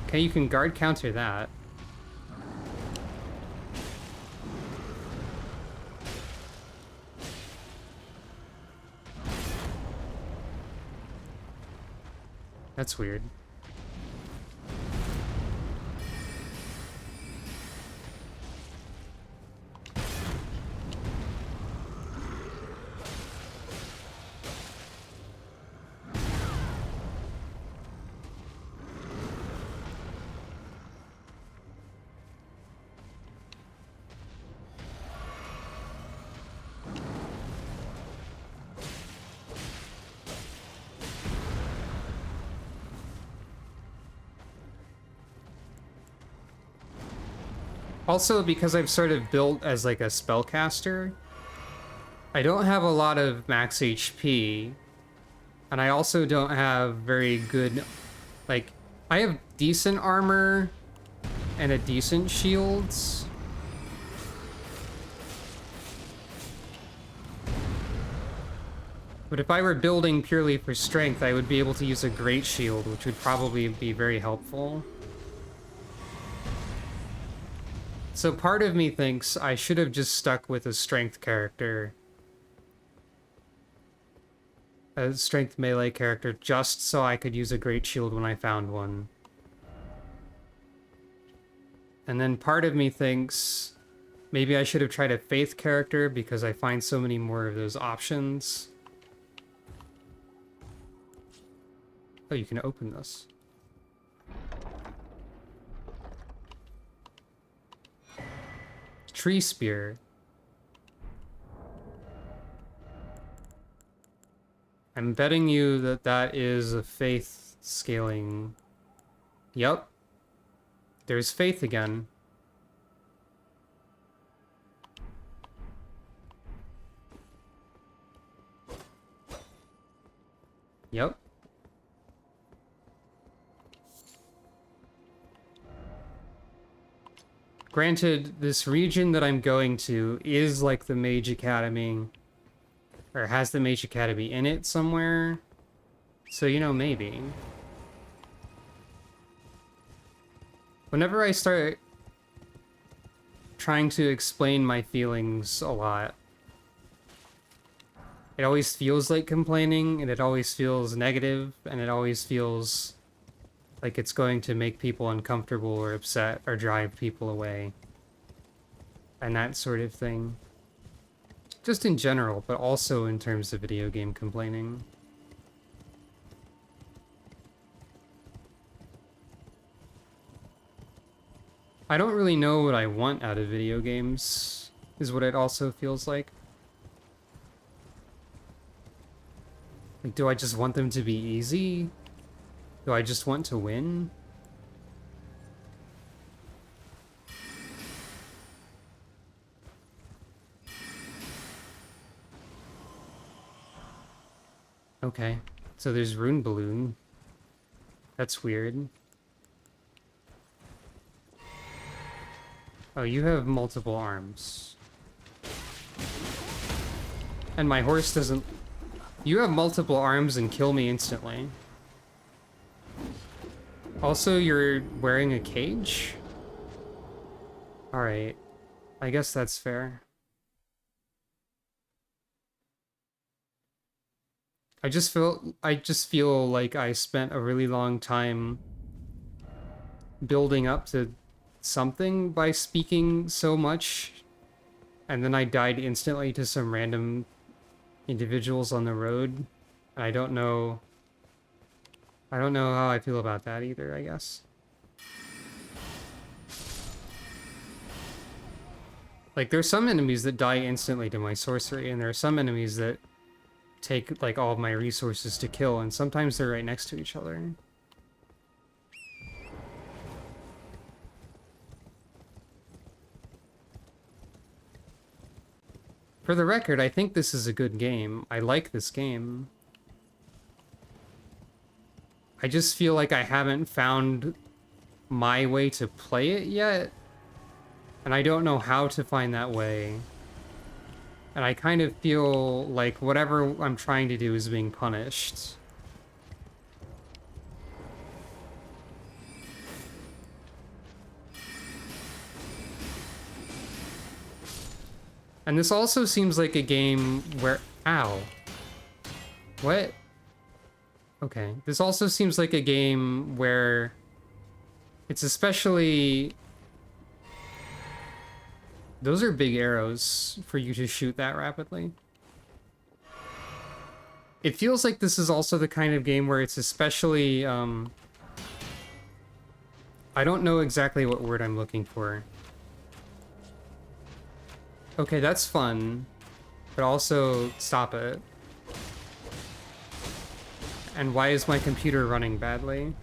Okay, you can guard counter that. That's weird. Also, because I've sort of built as like a spellcaster, I don't have a lot of max HP, and I also don't have very good, like, I have decent armor and a decent shields. But if I were building purely for strength, I would be able to use a great shield, which would probably be very helpful. So part of me thinks I should have just stuck with a strength character. A strength melee character, just so I could use a great shield when I found one. And then part of me thinks maybe I should have tried a faith character because I find so many more of those options. Oh, you can open this. Tree spear. I'm betting you that that is a faith scaling. Yup. There's faith again. Yep. Granted, this region that I'm going to is like the Mage Academy, or has the Mage Academy in it somewhere. So, you know, maybe. Whenever I start trying to explain my feelings a lot, it always feels like complaining, and it always feels negative, and it always feels like it's going to make people uncomfortable or upset or drive people away. And that sort of thing. Just in general, but also in terms of video game complaining. I don't really know what I want out of video games, is what it also feels like. Like, do I just want them to be easy? Do I just want to win? Okay, so there's Rune Balloon. That's weird. Oh, you have multiple arms. And my horse doesn't... You have multiple arms and kill me instantly. Also, you're wearing a cage? Alright. I guess that's fair. I just feel like I spent a really long time building up to something by speaking so much, and then I died instantly to some random individuals on the road. I don't know how I feel about that either, I guess. Like, there's some enemies that die instantly to my sorcery, and there are some enemies that take, like, all of my resources to kill, and sometimes they're right next to each other. For the record, I think this is a good game. I like this game. I just feel like I haven't found my way to play it yet, and I don't know how to find that way. And I kind of feel like whatever I'm trying to do is being punished. And this also seems like a game where... Ow. What? Okay, this also seems like a game where it's especially... Those are big arrows for you to shoot that rapidly. It feels like this is also the kind of game where it's especially, I don't know exactly what word I'm looking for. Okay, that's fun, but also stop it. And why is my computer running badly?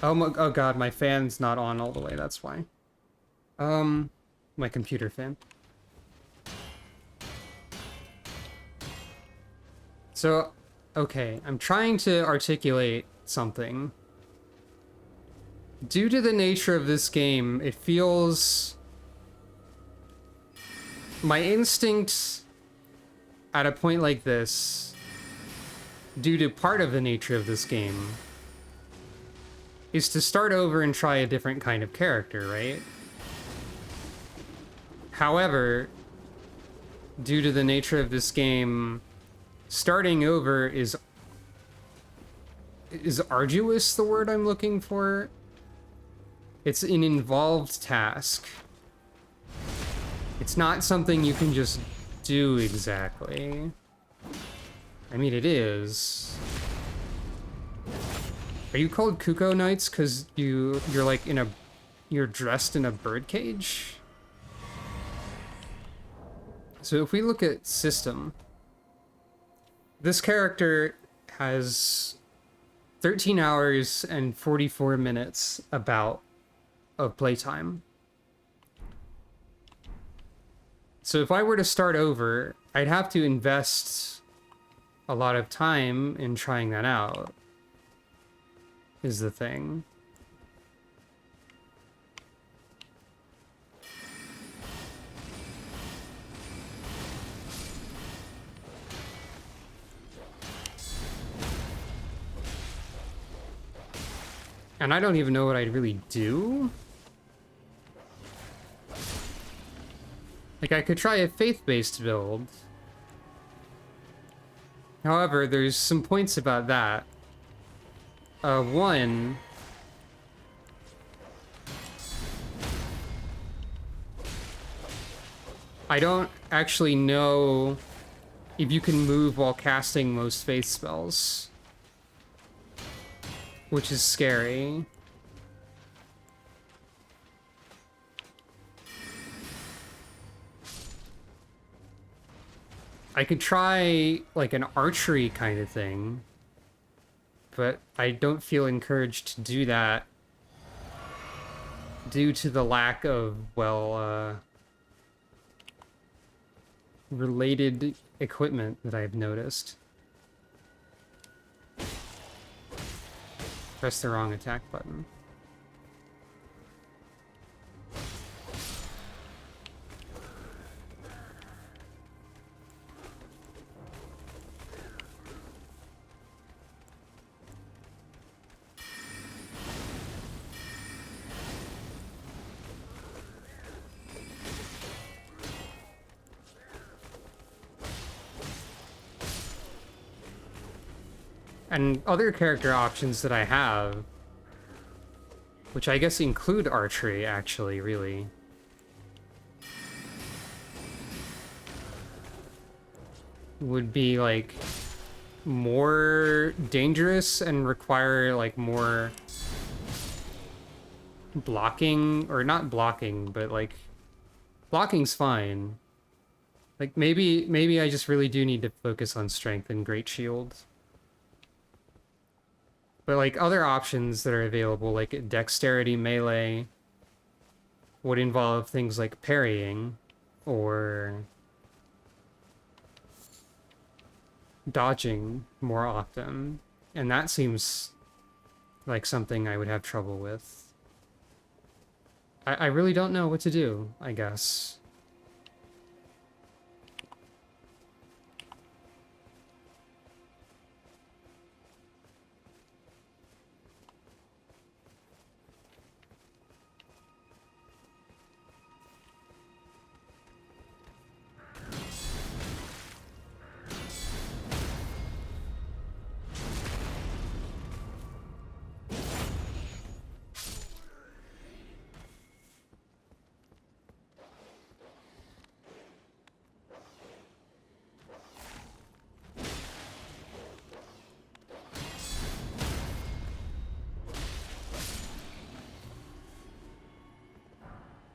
Oh god, my fan's not on all the way, that's why. My computer fan. So, okay, I'm trying to articulate something. Due to the nature of this game, it feels... My instinct at a point like this, due to part of the nature of this game, is to start over and try a different kind of character, right? However, due to the nature of this game, starting over is arduous the word I'm looking for? It's an involved task. It's not something you can just do exactly. I mean, it is. Are you called Kuko Knights because you're like you're dressed in a birdcage? So if we look at system, this character has 13 hours and 44 minutes about of playtime. So if I were to start over, I'd have to invest a lot of time in trying that out, is the thing. And I don't even know what I'd really do. Like, I could try a faith-based build. However, there's some points about that. One... I don't actually know if you can move while casting most faith spells. Which is scary. I could try, like, an archery kind of thing, but I don't feel encouraged to do that due to the lack of, well, related equipment that I've noticed. Press the wrong attack button. And other character options that I have, which I guess include archery, actually, really. Would be, like, more dangerous and require, like, more blocking, or not blocking, but, like, blocking's fine. Like, maybe I just really do need to focus on strength and great shield. But, like, other options that are available, like dexterity melee, would involve things like parrying, or dodging more often. And that seems like something I would have trouble with. I really don't know what to do, I guess.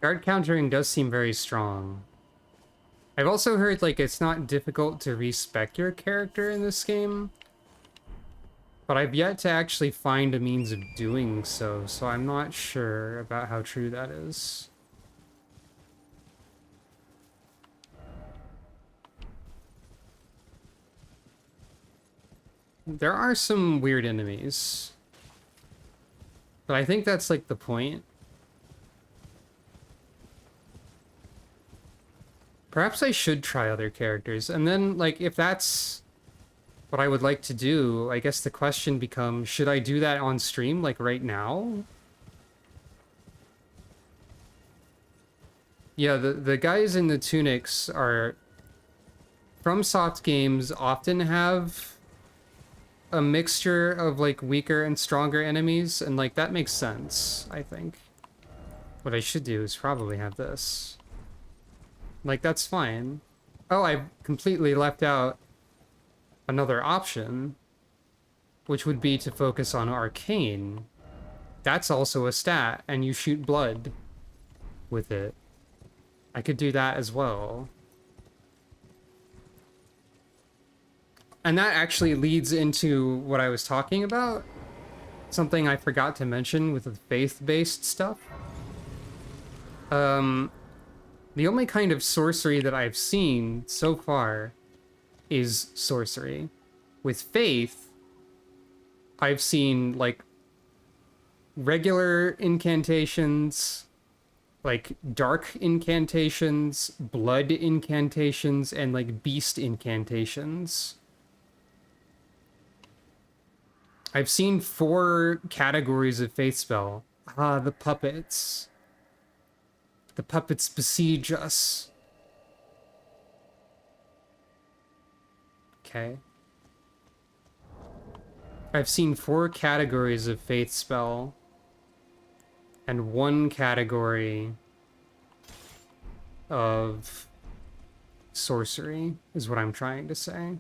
Guard countering does seem very strong. I've also heard, like, it's not difficult to respec your character in this game, but I've yet to actually find a means of doing so, so I'm not sure about how true that is. There are some weird enemies, but I think that's, like, the point. Perhaps I should try other characters, and then, like, if that's what I would like to do, I guess the question becomes, should I do that on stream, like, right now? Yeah, the guys in the tunics are... FromSoft games often have a mixture of, like, weaker and stronger enemies, and, like, that makes sense, I think. What I should do is probably have this. Like, that's fine. Oh, I completely left out another option, which would be to focus on arcane. That's also a stat, and you shoot blood with it. I could do that as well. And that actually leads into what I was talking about. Something I forgot to mention with the faith-based stuff. The only kind of sorcery that I've seen so far is sorcery. With faith, I've seen, like, regular incantations, like dark incantations, blood incantations, and, like, beast incantations. I've seen 4 categories of faith spell. Ah, the puppets. The puppets besiege us. Okay. I've seen 4 categories of faith spell and 1 category of sorcery, is what I'm trying to say.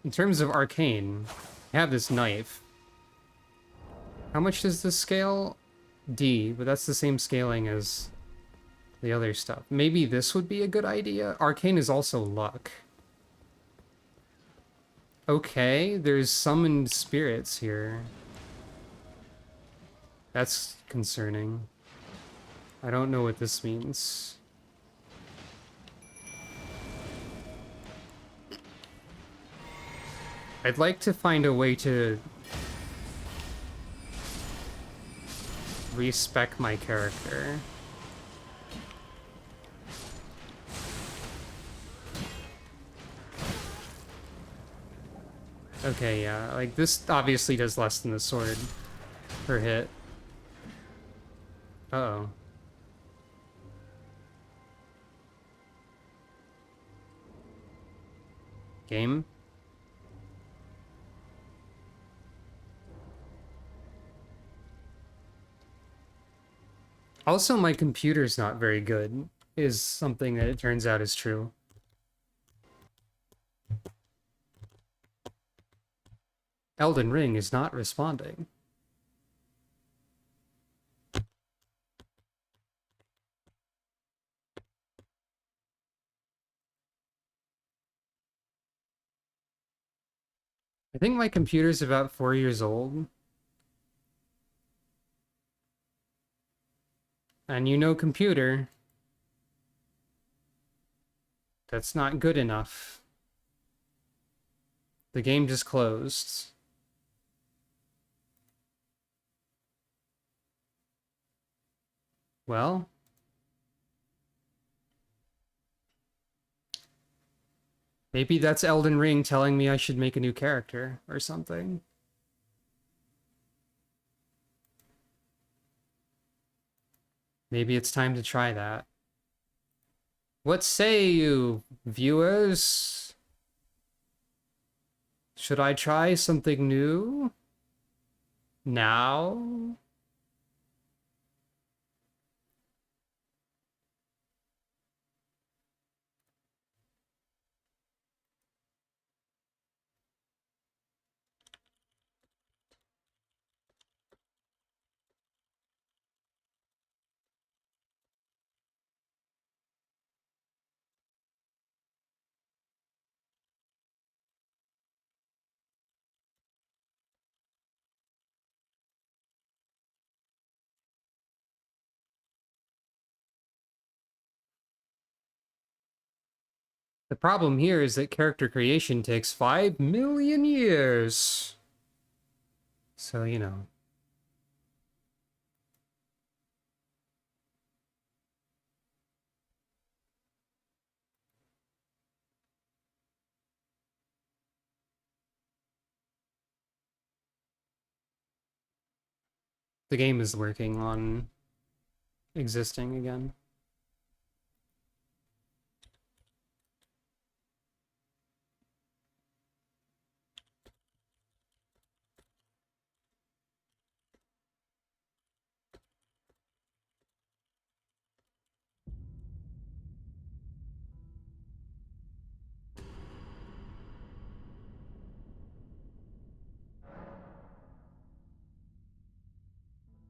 In terms of arcane, I have this knife. How much does this scale? D, but that's the same scaling as the other stuff. Maybe this would be a good idea. Arcane is also luck. Okay, there's summoned spirits here. That's concerning. I don't know what this means. I'd like to find a way to respec my character. Okay, yeah, like this obviously does less than the sword per hit. Uh-oh. Game? Also, my computer's not very good, is something that it turns out is true. Elden Ring is not responding. I think my computer's about 4 years old. And you know computer. That's not good enough. The game just closed. Well... maybe that's Elden Ring telling me I should make a new character or something. Maybe it's time to try that. What say you, viewers? Should I try something new? Now? The problem here is that character creation takes 5 million years. So, you know. The game is working on existing again.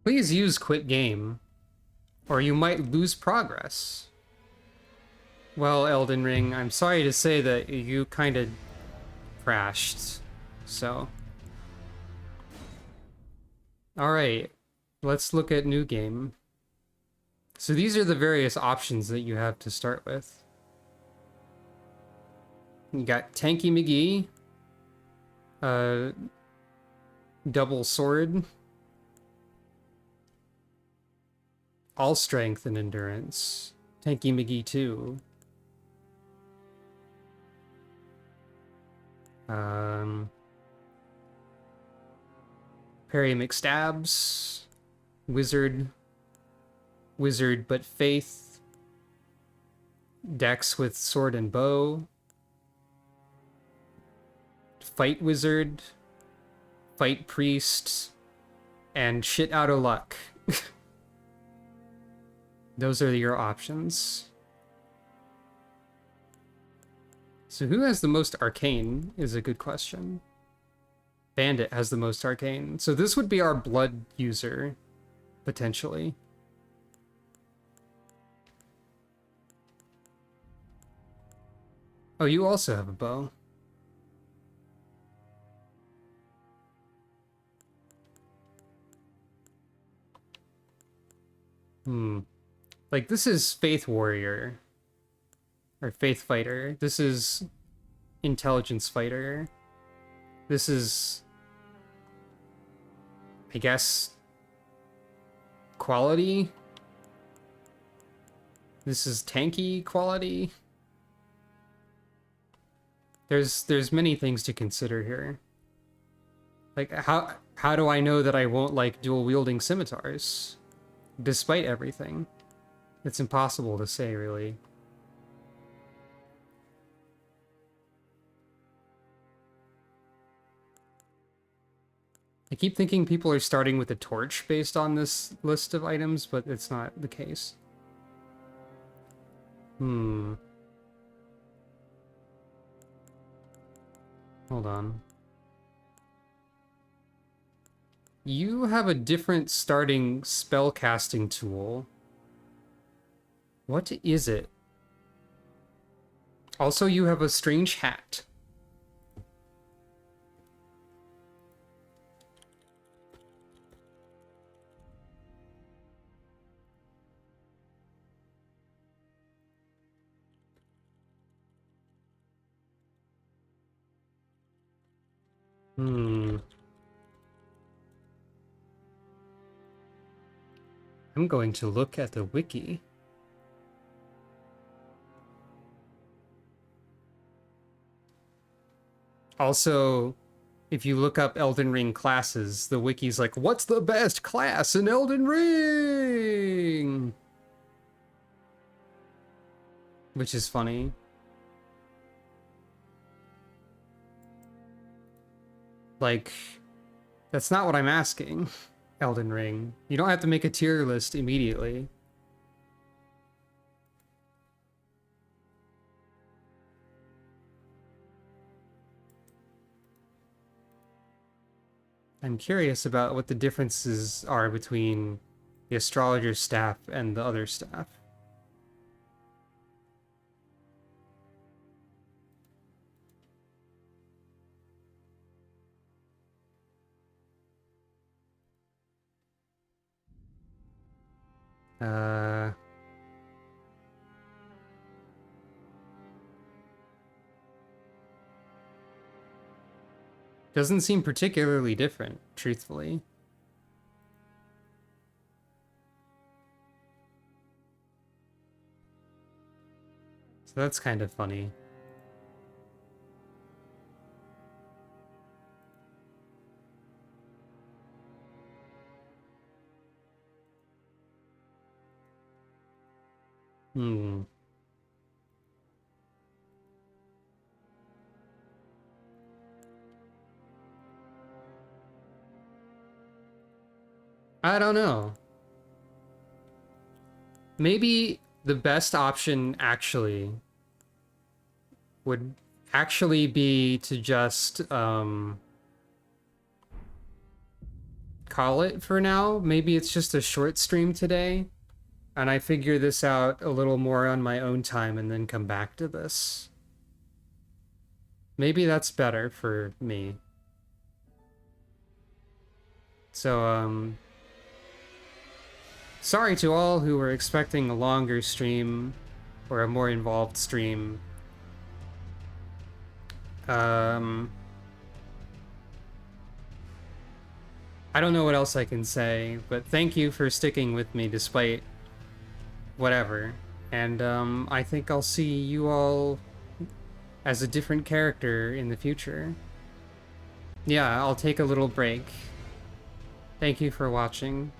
Please use quit game, or you might lose progress. Well, Elden Ring, I'm sorry to say that you kind of crashed. So. Alright, let's look at new game. So these are the various options that you have to start with. You got Tanky McGee, double sword, all strength and endurance. Tanky McGee 2. Parry McStabs, wizard but faith, dex with sword and bow, fight wizard, fight priest, and shit out of luck. Those are your options. So who has the most arcane is a good question. Bandit has the most arcane. So this would be our blood user, potentially. Oh, you also have a bow. Like, this is Faith Warrior. Or Faith Fighter. This is Intelligence Fighter. This is, I guess, Quality. This is Tanky Quality. There's many things to consider here. Like, how do I know that I won't like dual wielding scimitars? Despite everything. It's impossible to say, really. I keep thinking people are starting with a torch based on this list of items, but it's not the case. Hold on. You have a different starting spellcasting tool. What is it? Also, you have a strange hat. I'm going to look at the wiki. Also, if you look up Elden Ring classes, the wiki's like, what's the best class in Elden Ring? Which is funny. Like, that's not what I'm asking, Elden Ring. You don't have to make a tier list immediately. I'm curious about what the differences are between the astrologer's staff and the other staff. Doesn't seem particularly different, truthfully. So that's kind of funny. Hmm. I don't know. Maybe the best option actually would actually be to just call it for now. Maybe it's just a short stream today, and I figure this out a little more on my own time and then come back to this. Maybe that's better for me. So, sorry to all who were expecting a longer stream or a more involved stream. I don't know what else I can say, but thank you for sticking with me despite whatever. And I think I'll see you all as a different character in the future. Yeah, I'll take a little break. Thank you for watching.